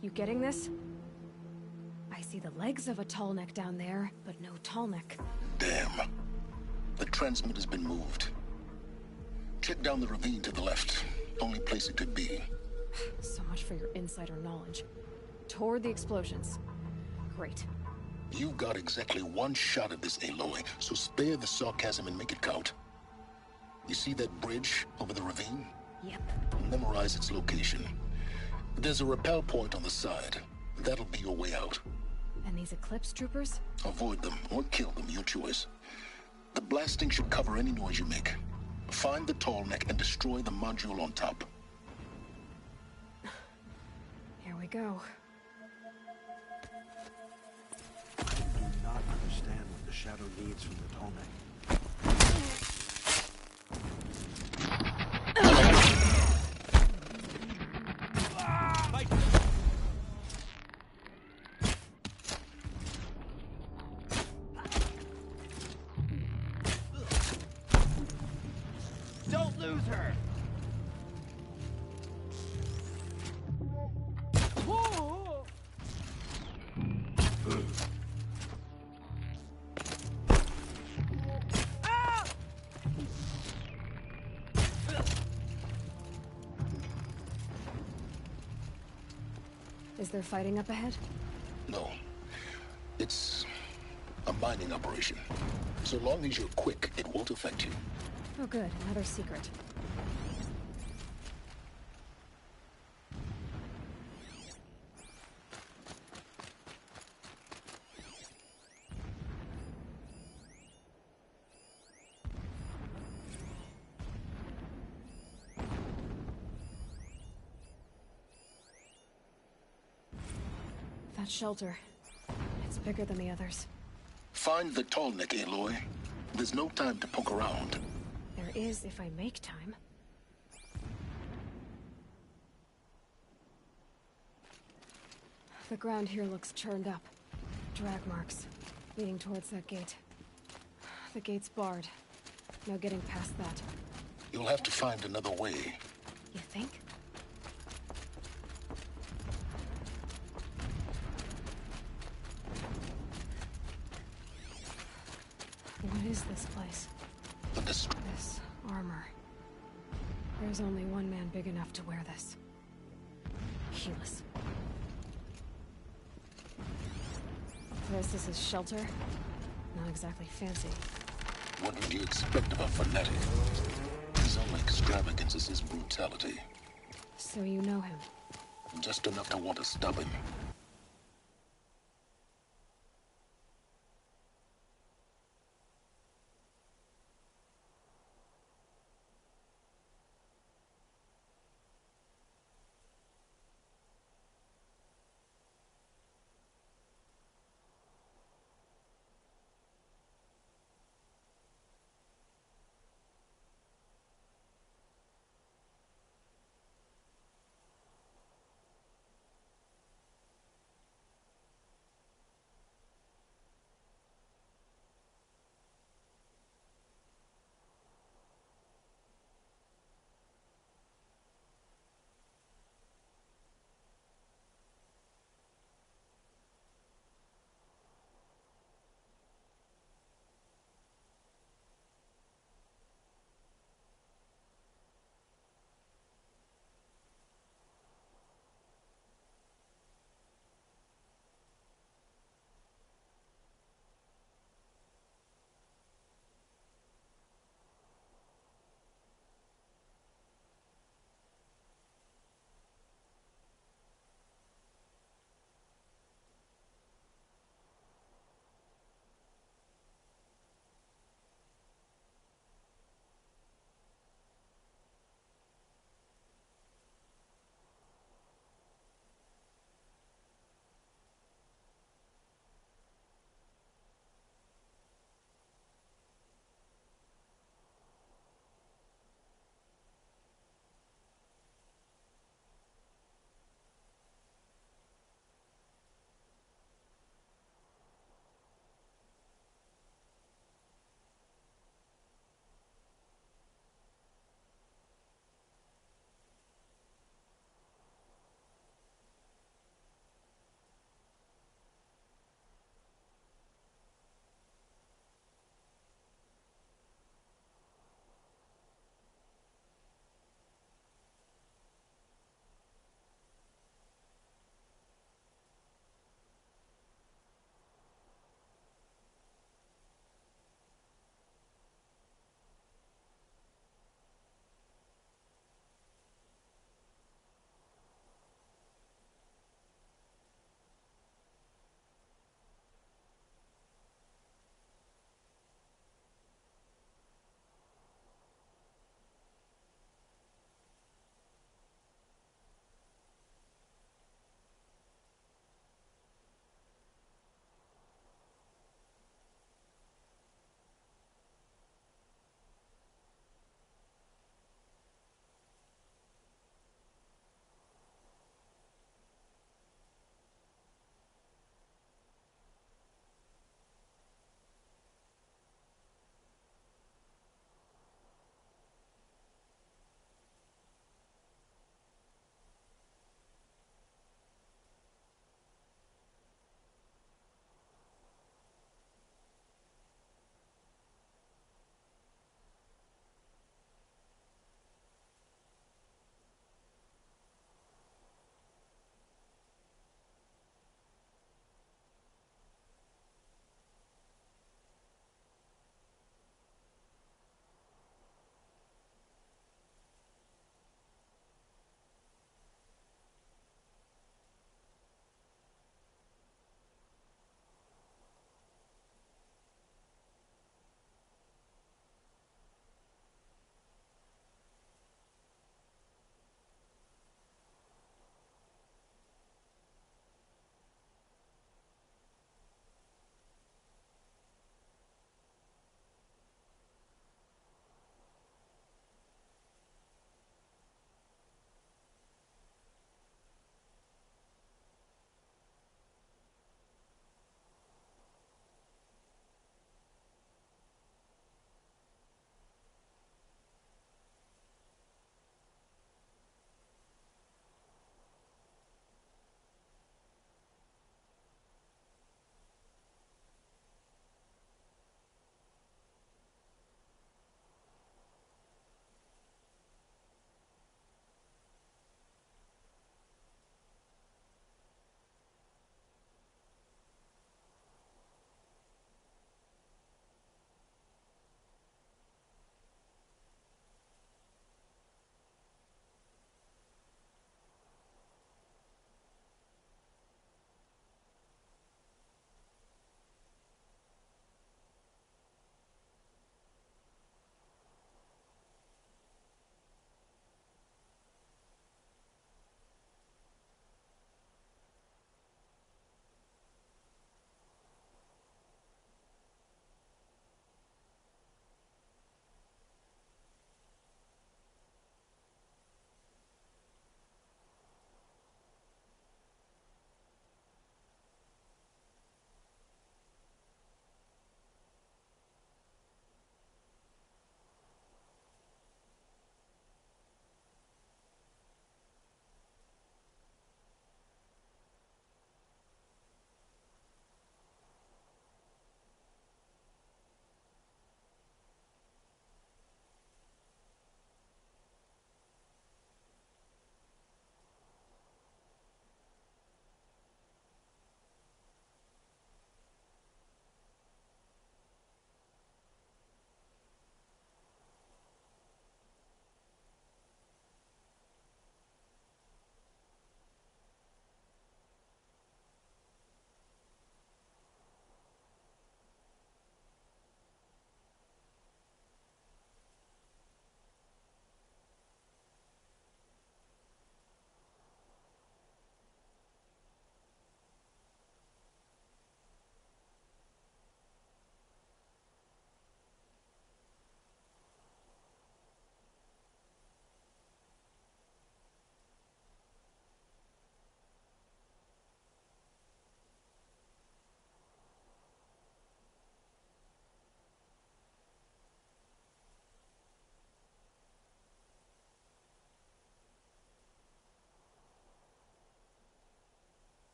You getting this? I see the legs of a tall neck down there, but no tall neck. Damn. The transmitter's been moved. Check down the ravine to the left. Only place it could be. So much for your insider knowledge. Toward the explosions. Great. You've got exactly one shot at this, Aloy, so spare the sarcasm and make it count. You see that bridge over the ravine? Yep. Memorize its location. There's a rappel point on the side. That'll be your way out. And these Eclipse troopers? Avoid them or kill them, your choice. The blasting should cover any noise you make. Find the tall neck and destroy the module on top. Here we go. I do not understand what the Shadow needs from the tall neck. Don't lose her! Whoa! Ah! Is there fighting up ahead? No. It's a mining operation. So long as you're quick, it won't affect you. Oh good, another secret. That shelter. It's bigger than the others. Find the Tallneck, Aloy. There's no time to poke around. There is if I make time. The ground here looks churned up. Drag marks, leading towards that gate. The gate's barred. No getting past that. You'll have to find another way. You think? What is this place? This armor. There's only one man big enough to wear this. Helis. This is his shelter. Not exactly fancy. What would you expect of a fanatic? His only extravagance is his brutality. So you know him? Just enough to want to stop him.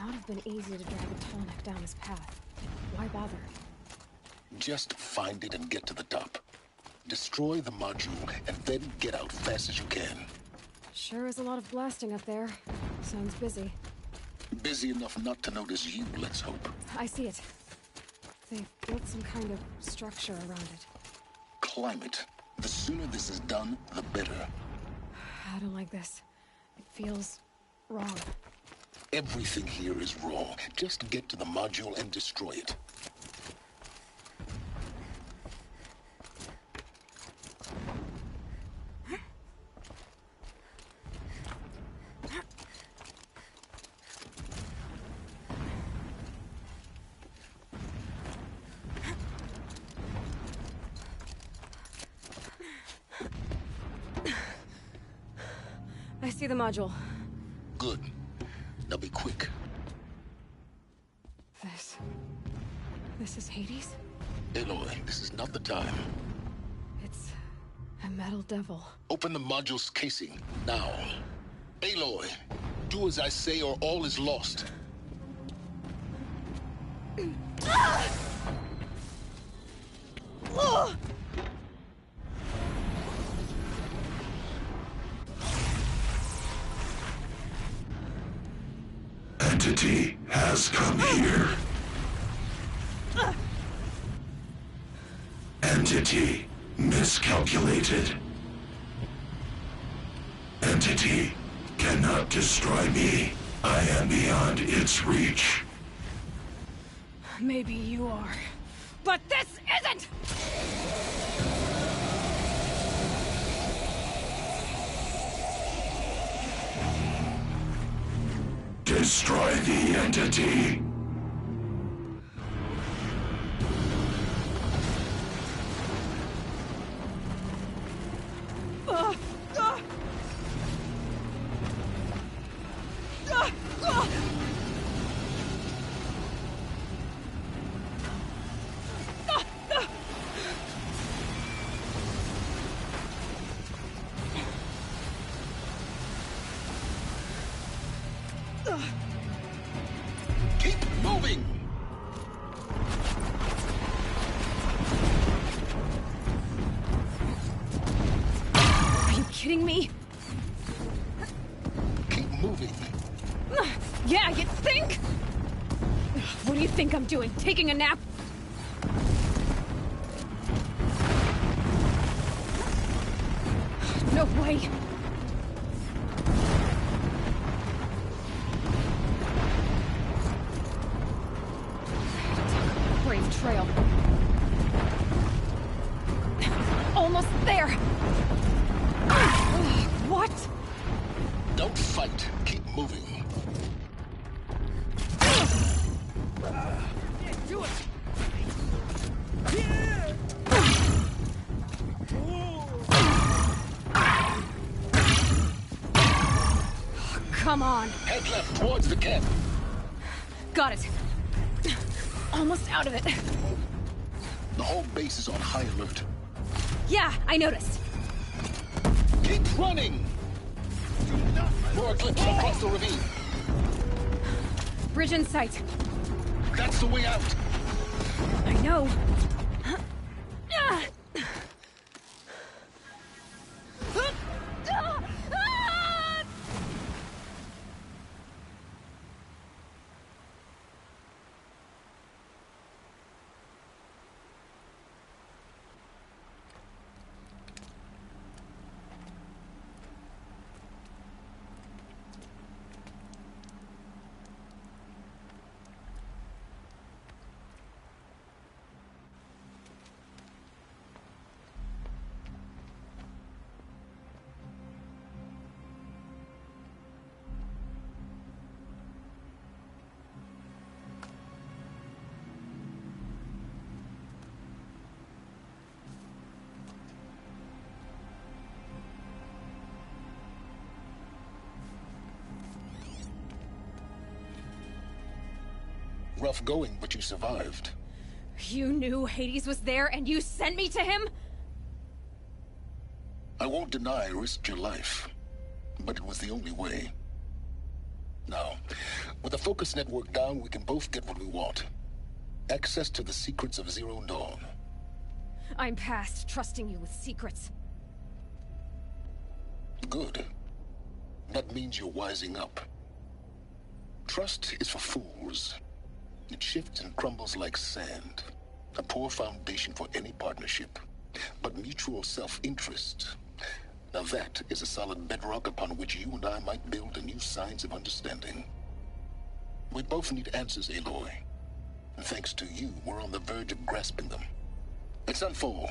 not have been easy to drag a Tallneck down this path. Why bother? Just find it and get to the top. Destroy the module, and then get out fast as you can. Sure is a lot of blasting up there. Sounds busy. Busy enough not to notice you, let's hope. I see it. They've built some kind of structure around it. Climate. The sooner this is done, the better. I don't like this. It feels wrong. Everything here is wrong. Just get to the module and destroy it. I see the module. Good. Now be quick. This is Hades? Aloy, this is not the time. It's a metal devil. Open the module's casing, now. Aloy, do as I say or all is lost. Entity has come here. Entity miscalculated. Entity cannot destroy me. I am beyond its reach. Maybe you are. But this isn't! Destroy the entity. Keep moving! Are you kidding me? Keep moving. Yeah, you think? What do you think I'm doing? Taking a nap? No way. Brave trail. Almost there. What? Don't fight. Keep moving. Do it! Come on. Head left towards the camp. Got it. Almost out of it. The whole base is on high alert. Yeah, I noticed. Keep running! More eclipse across the ravine. Bridge in sight. That's the way out. I know. Rough going, but you survived. You knew Hades was there and you sent me to him? I won't deny I risked your life, but it was the only way. Now, with the focus network down, we can both get what we want. Access to the secrets of Zero Dawn. I'm past trusting you with secrets. Good. That means you're wising up. Trust is for fools. It shifts and crumbles like sand. A poor foundation for any partnership. But mutual self-interest, now that is a solid bedrock upon which you and I might build a new science of understanding. We both need answers, Aloy. And thanks to you, we're on the verge of grasping them. It's Sunfall.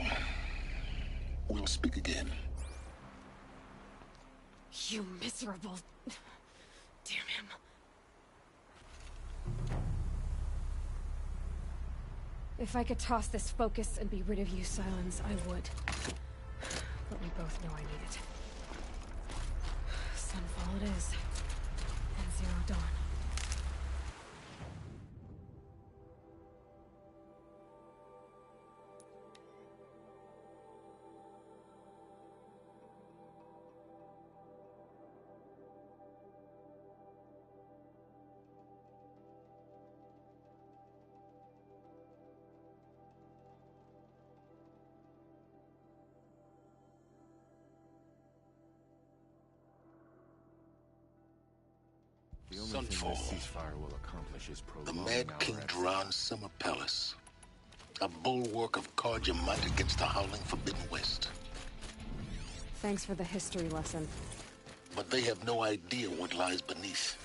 We'll speak again. You miserable... Damn him. If I could toss this focus and be rid of you, Silence, I would. But we both know I need it. Sunfall it is. And Zero Dawn. Sunfall. The Mad King Duran's Summer Palace. A bulwark of Carja might against the howling Forbidden West. Thanks for the history lesson. But they have no idea what lies beneath.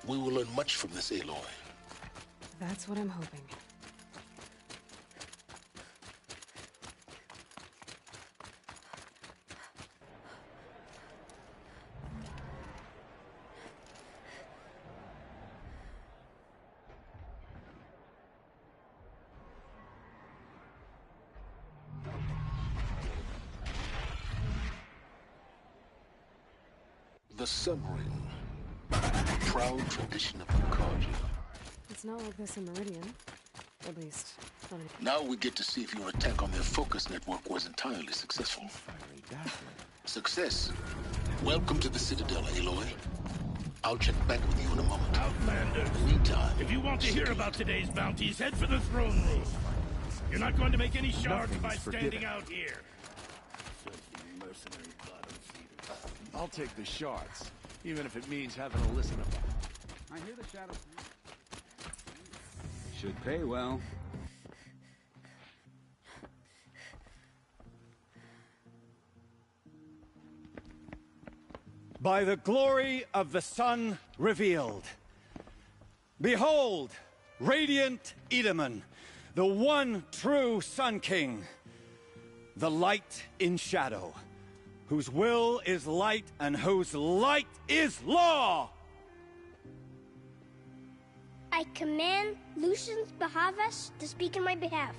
We will learn much from this, Aloy. That's what I'm hoping. The Sun Ring. Proud tradition of Carja. It's not like this in Meridian. At least, not in... Now we get to see if your attack on their focus network was entirely successful. Success. Welcome to the Citadel, Aloy. I'll check back with you in a moment. Outlanders. Meantime, if you want to hear about today's bounties, head for the throne room. You're not going to make any shards by standing out here. I'll take the shards, even if it means having to listen to them. I hear the shadows. Should pay well. By the glory of the sun revealed. Behold, radiant Edaman, the one true Sun King, the light in shadow, whose will is light and whose light is law! I command Lucius Bahavas to speak in my behalf.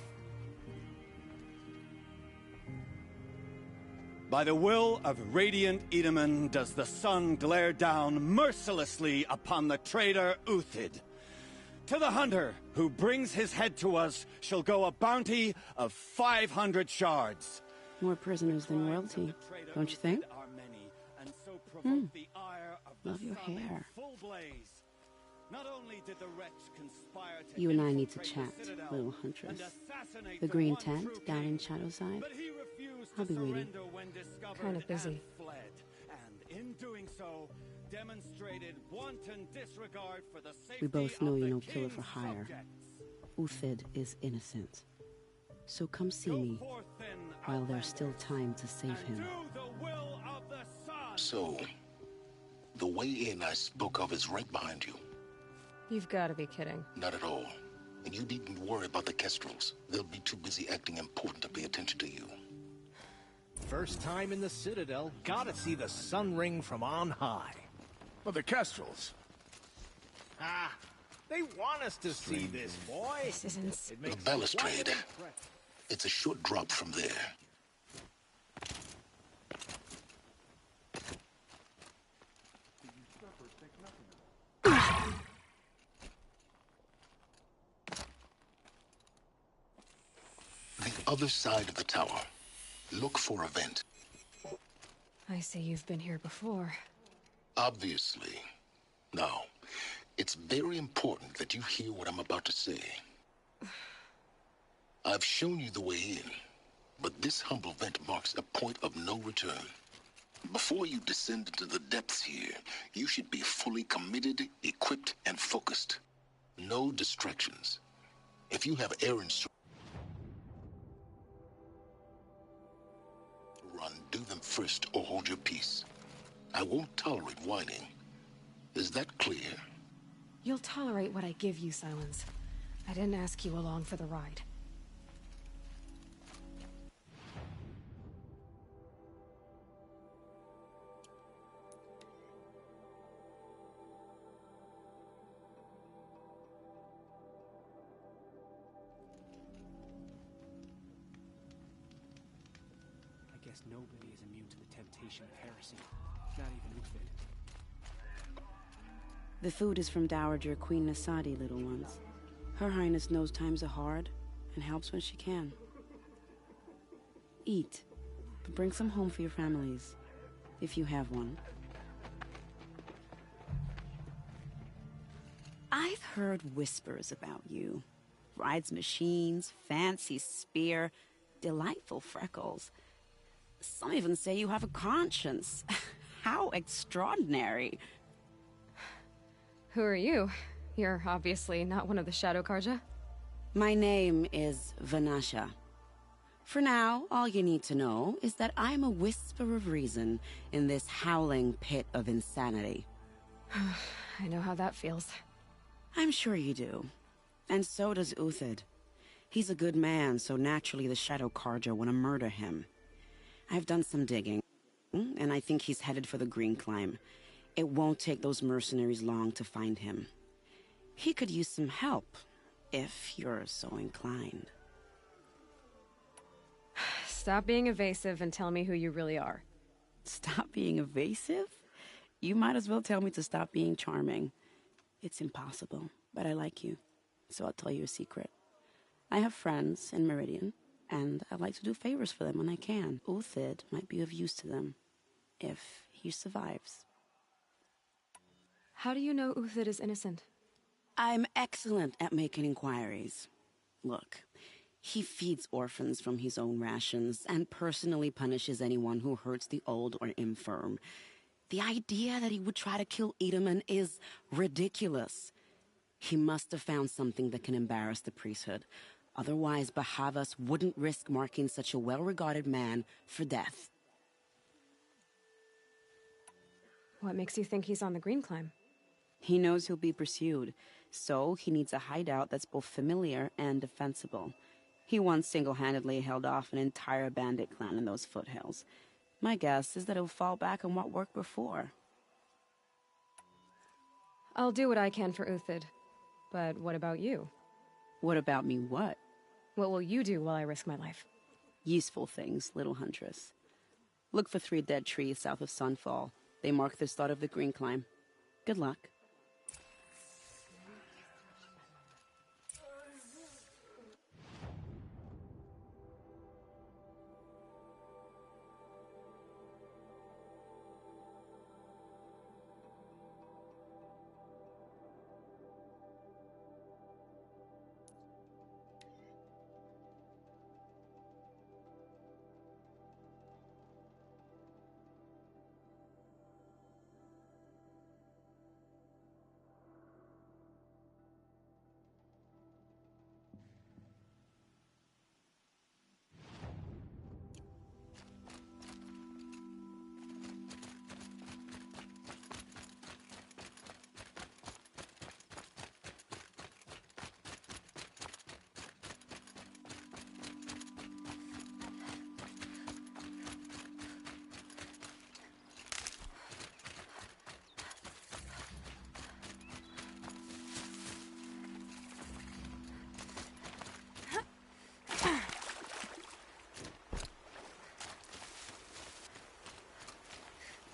By the will of radiant Edaman does the sun glare down mercilessly upon the traitor Uthid. To the hunter who brings his head to us shall go a bounty of 500 shards. More prisoners than royalty, don't you think? Love your hair. You and I need to chat, little huntress. The green tent down in Shadowside. I'll be waiting. Kind of busy. We both know you're no killer for hire. Uthid is innocent. So come see me while there's still time to save him. So, the way in I spoke of is right behind you. You've got to be kidding. Not at all. And you needn't worry about the Kestrels. They'll be too busy acting important to pay attention to you. First time in the Citadel, gotta see the Sun Ring from on high. But the Kestrels. Ah, they want us to see this, boy. This isn't... The balustrade. It's a short drop from there. The other side of the tower. Look for a vent. I see you've been here before. Obviously. Now, it's very important that you hear what I'm about to say. I've shown you the way in, but this humble vent marks a point of no return. Before you descend into the depths here, you should be fully committed, equipped, and focused. No distractions. If you have errands to run, do them first or hold your peace. I won't tolerate whining. Is that clear? You'll tolerate what I give you, Silence. I didn't ask you along for the ride. I guess nobody is immune to the temptation of heresy. Not even Uthid. The food is from Dowager Queen Nasadi, little ones. Her Highness knows times are hard and helps when she can. Eat, but bring some home for your families, if you have one. I've heard whispers about you. Rides machines, fancy spear, delightful freckles. Some even say you have a conscience. How extraordinary. Who are you? You're obviously not one of the Shadow Carja. My name is Vanasha. For now, all you need to know is that I'm a whisper of reason in this howling pit of insanity. I know how that feels. I'm sure you do. And so does Uthid. He's a good man, so naturally the Shadow Carja want to murder him. I've done some digging, and I think he's headed for the Green Climb. It won't take those mercenaries long to find him. He could use some help, if you're so inclined. Stop being evasive and tell me who you really are. Stop being evasive? You might as well tell me to stop being charming. It's impossible, but I like you, so I'll tell you a secret. I have friends in Meridian, and I like to do favors for them when I can. Uthid might be of use to them, if he survives. How do you know Uthid is innocent? I'm excellent at making inquiries. Look, he feeds orphans from his own rations and personally punishes anyone who hurts the old or infirm. The idea that he would try to kill Edaman is ridiculous. He must have found something that can embarrass the priesthood. Otherwise, Bahavas wouldn't risk marking such a well-regarded man for death. What makes you think he's on the Green Climb? He knows he'll be pursued, so he needs a hideout that's both familiar and defensible. He once single-handedly held off an entire bandit clan in those foothills. My guess is that he'll fall back on what worked before. I'll do what I can for Uthid. But what about you? What about me what? What will you do while I risk my life? Useful things, little huntress. Look for 3 dead trees south of Sunfall. They mark the start of the Green Climb. Good luck.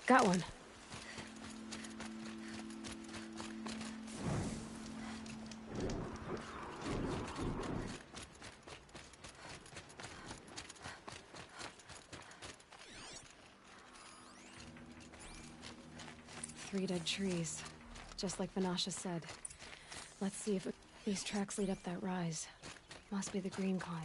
Got one. Three dead trees. just like Vanasha said. Let's see if these tracks lead up that rise. Must be the green climb.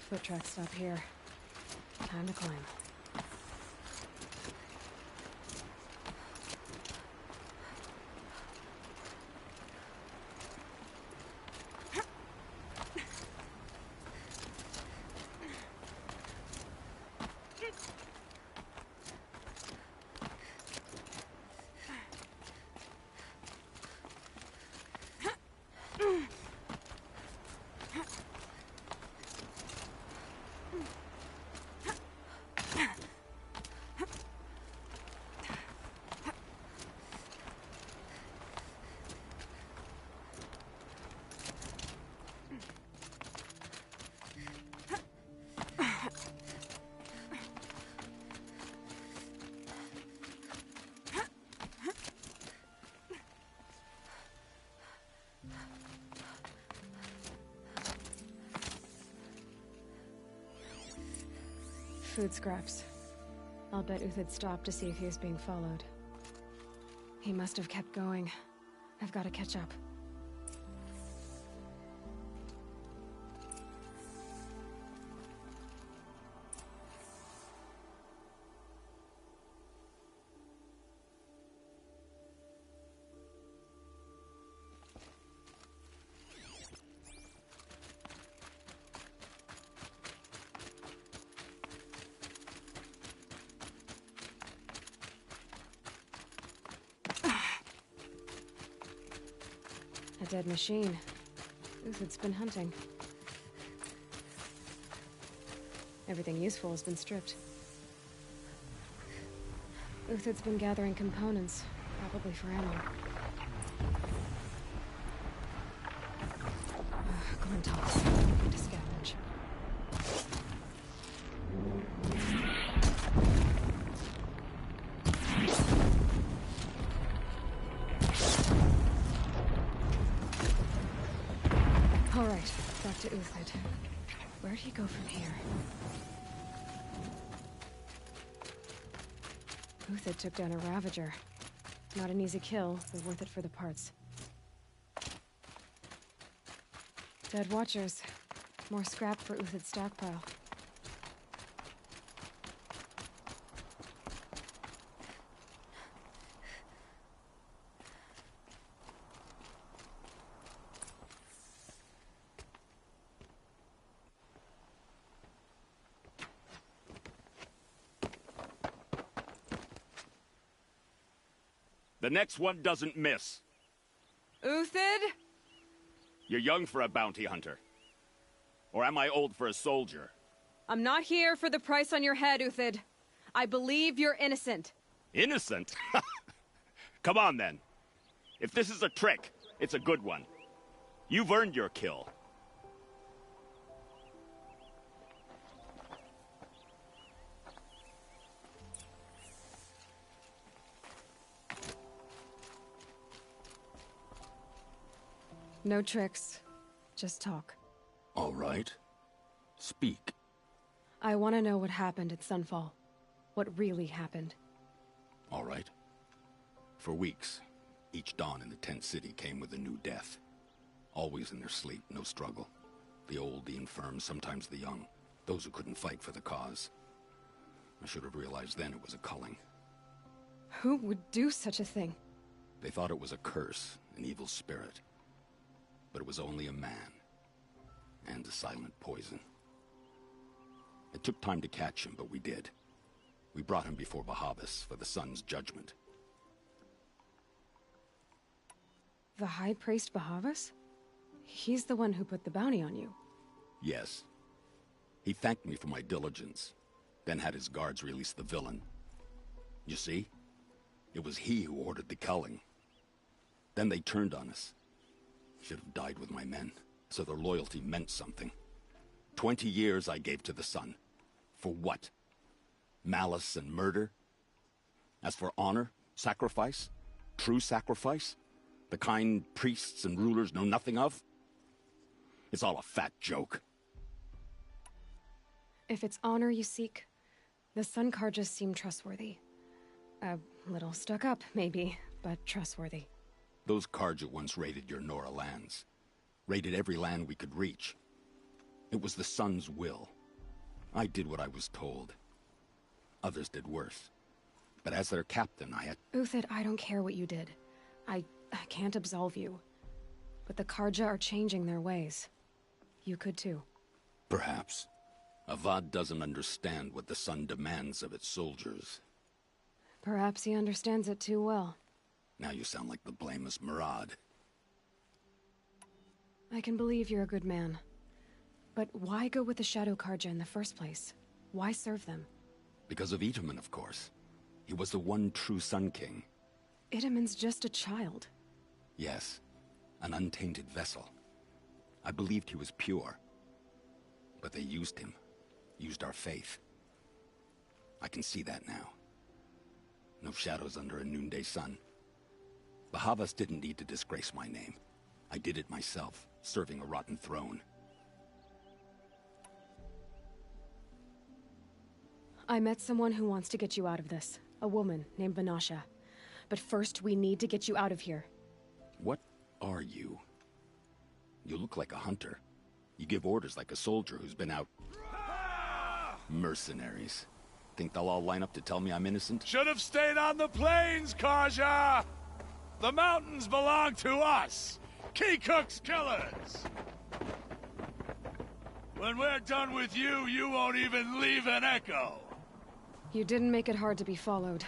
Foot tracks stop here. Time to climb. Food scraps. I'll bet Uthid stopped to see if he was being followed. He must have kept going. I've got to catch up. A dead machine. Uthid's been hunting. Everything useful has been stripped. Uthid's been gathering components, probably for ammo. Corn tops. Need to scavenge. All right, back to Uthid. Where'd he go from here? Uthid took down a Ravager. Not an easy kill, but worth it for the parts. Dead Watchers. More scrap for Uthid's stockpile. The next one doesn't miss. Uthid? You're young for a bounty hunter. Or am I old for a soldier? I'm not here for the price on your head, Uthid. I believe you're innocent. Innocent? Come on, then. If this is a trick, it's a good one. You've earned your kill. No tricks. Just talk. All right. Speak. I want to know what happened at Sunfall. What really happened. All right. For weeks, each dawn in the tent city came with a new death. Always in their sleep, no struggle. The old, the infirm, sometimes the young. Those who couldn't fight for the cause. I should have realized then it was a culling. Who would do such a thing? They thought it was a curse, an evil spirit. But it was only a man. And a silent poison. It took time to catch him, but we did. We brought him before Bahavas for the sun's judgment. The High Priest Bahavas? He's the one who put the bounty on you. Yes. He thanked me for my diligence, then had his guards release the villain. You see? It was he who ordered the culling. Then they turned on us. Should have died with my men. so their loyalty meant something. 20 years I gave to the Sun. For what? Malice and murder? As for honor, sacrifice, true sacrifice, the kind priests and rulers know nothing of? It's all a fat joke. If it's honor you seek, the Sun Carjas seem trustworthy. A little stuck up, maybe, but trustworthy. Those Carja once raided your Nora lands. Raided every land we could reach. It was the Sun's will. I did what I was told. Others did worse. But as their captain, I had... Uthid, I don't care what you did. I can't absolve you. But the Carja are changing their ways. You could too. Perhaps. Avad doesn't understand what the Sun demands of its soldiers. Perhaps he understands it too well. Now you sound like the blameless Murad. I can believe you're a good man. But why go with the Shadow Carja in the first place? Why serve them? Because of Itamen, of course. He was the one true Sun King. Itamen's just a child. Yes, an untainted vessel. I believed he was pure. But they used him. Used our faith. I can see that now. No shadows under a noonday sun. Bahavas didn't need to disgrace my name. I did it myself, serving a rotten throne. I met someone who wants to get you out of this. A woman named Vanasha. But first, we need to get you out of here. What are you? You look like a hunter. You give orders like a soldier who's been out... Mercenaries. Think they'll all line up to tell me I'm innocent? Should have stayed on the plains, Carja! The mountains belong to us! Keecook's killers! When we're done with you, you won't even leave an echo! You didn't make it hard to be followed.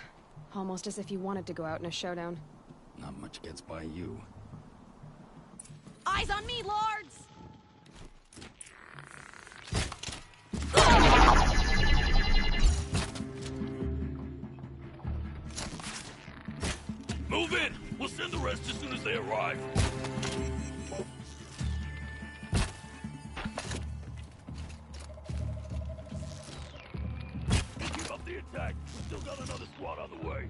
Almost as if you wanted to go out in a showdown. Not much gets by you. Eyes on me, lords! Move in! We'll send the rest as soon as they arrive. Keep up the attack. We still got another squad on the way.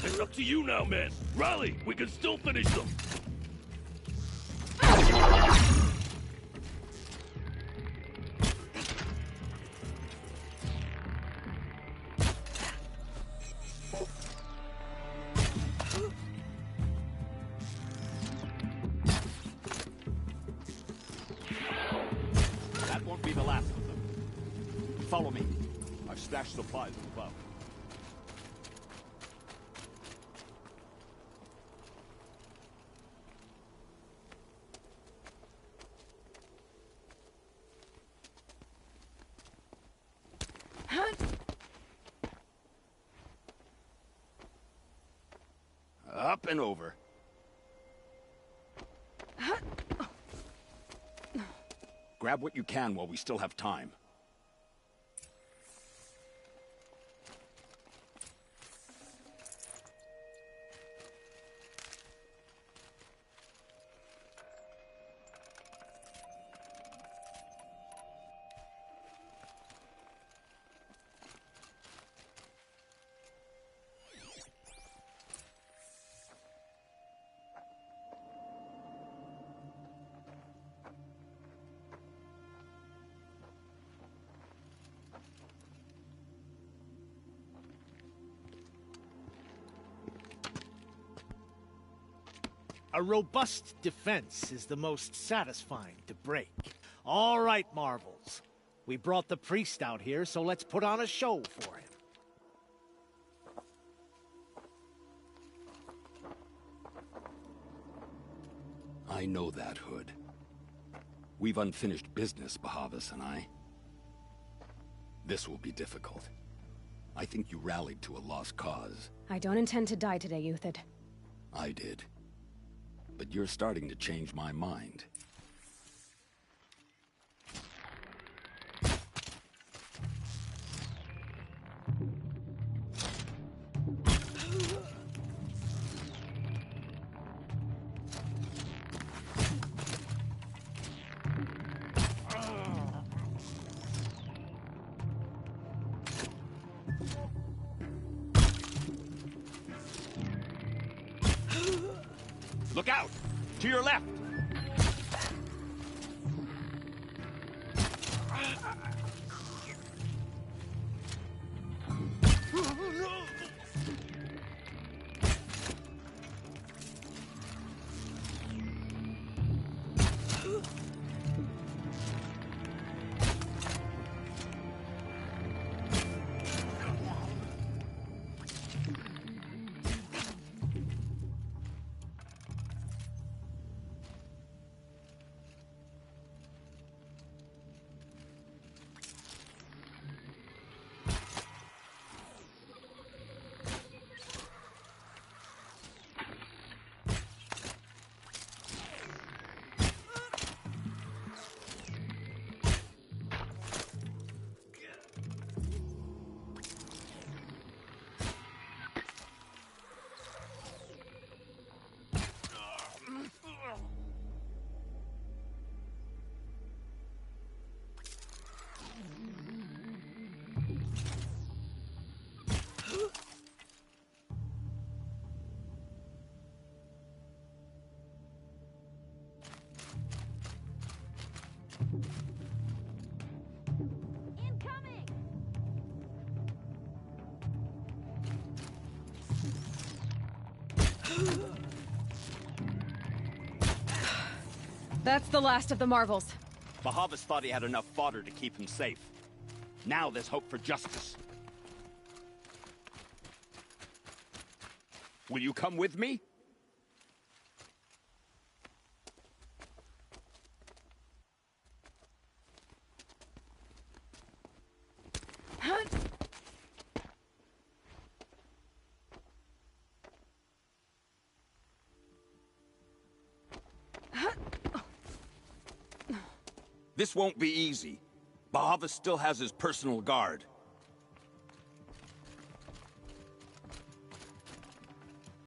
It's up to you now, man. Rally! We can still finish them. That won't be the last of them. Follow me. I've stashed supplies above. Up and over. Grab what you can while we still have time. A robust defense is the most satisfying to break. All right, Marvels. We brought the priest out here, so let's put on a show for him. I know that, Hood. We've unfinished business, Bahavas and I. This will be difficult. I think you rallied to a lost cause. I don't intend to die today, Uthid. I did. But you're starting to change my mind. Look out! To your left! That's the last of the Marvels. Bahavas thought he had enough fodder to keep him safe. Now there's hope for justice. Will you come with me? This won't be easy. Bahavas still has his personal guard.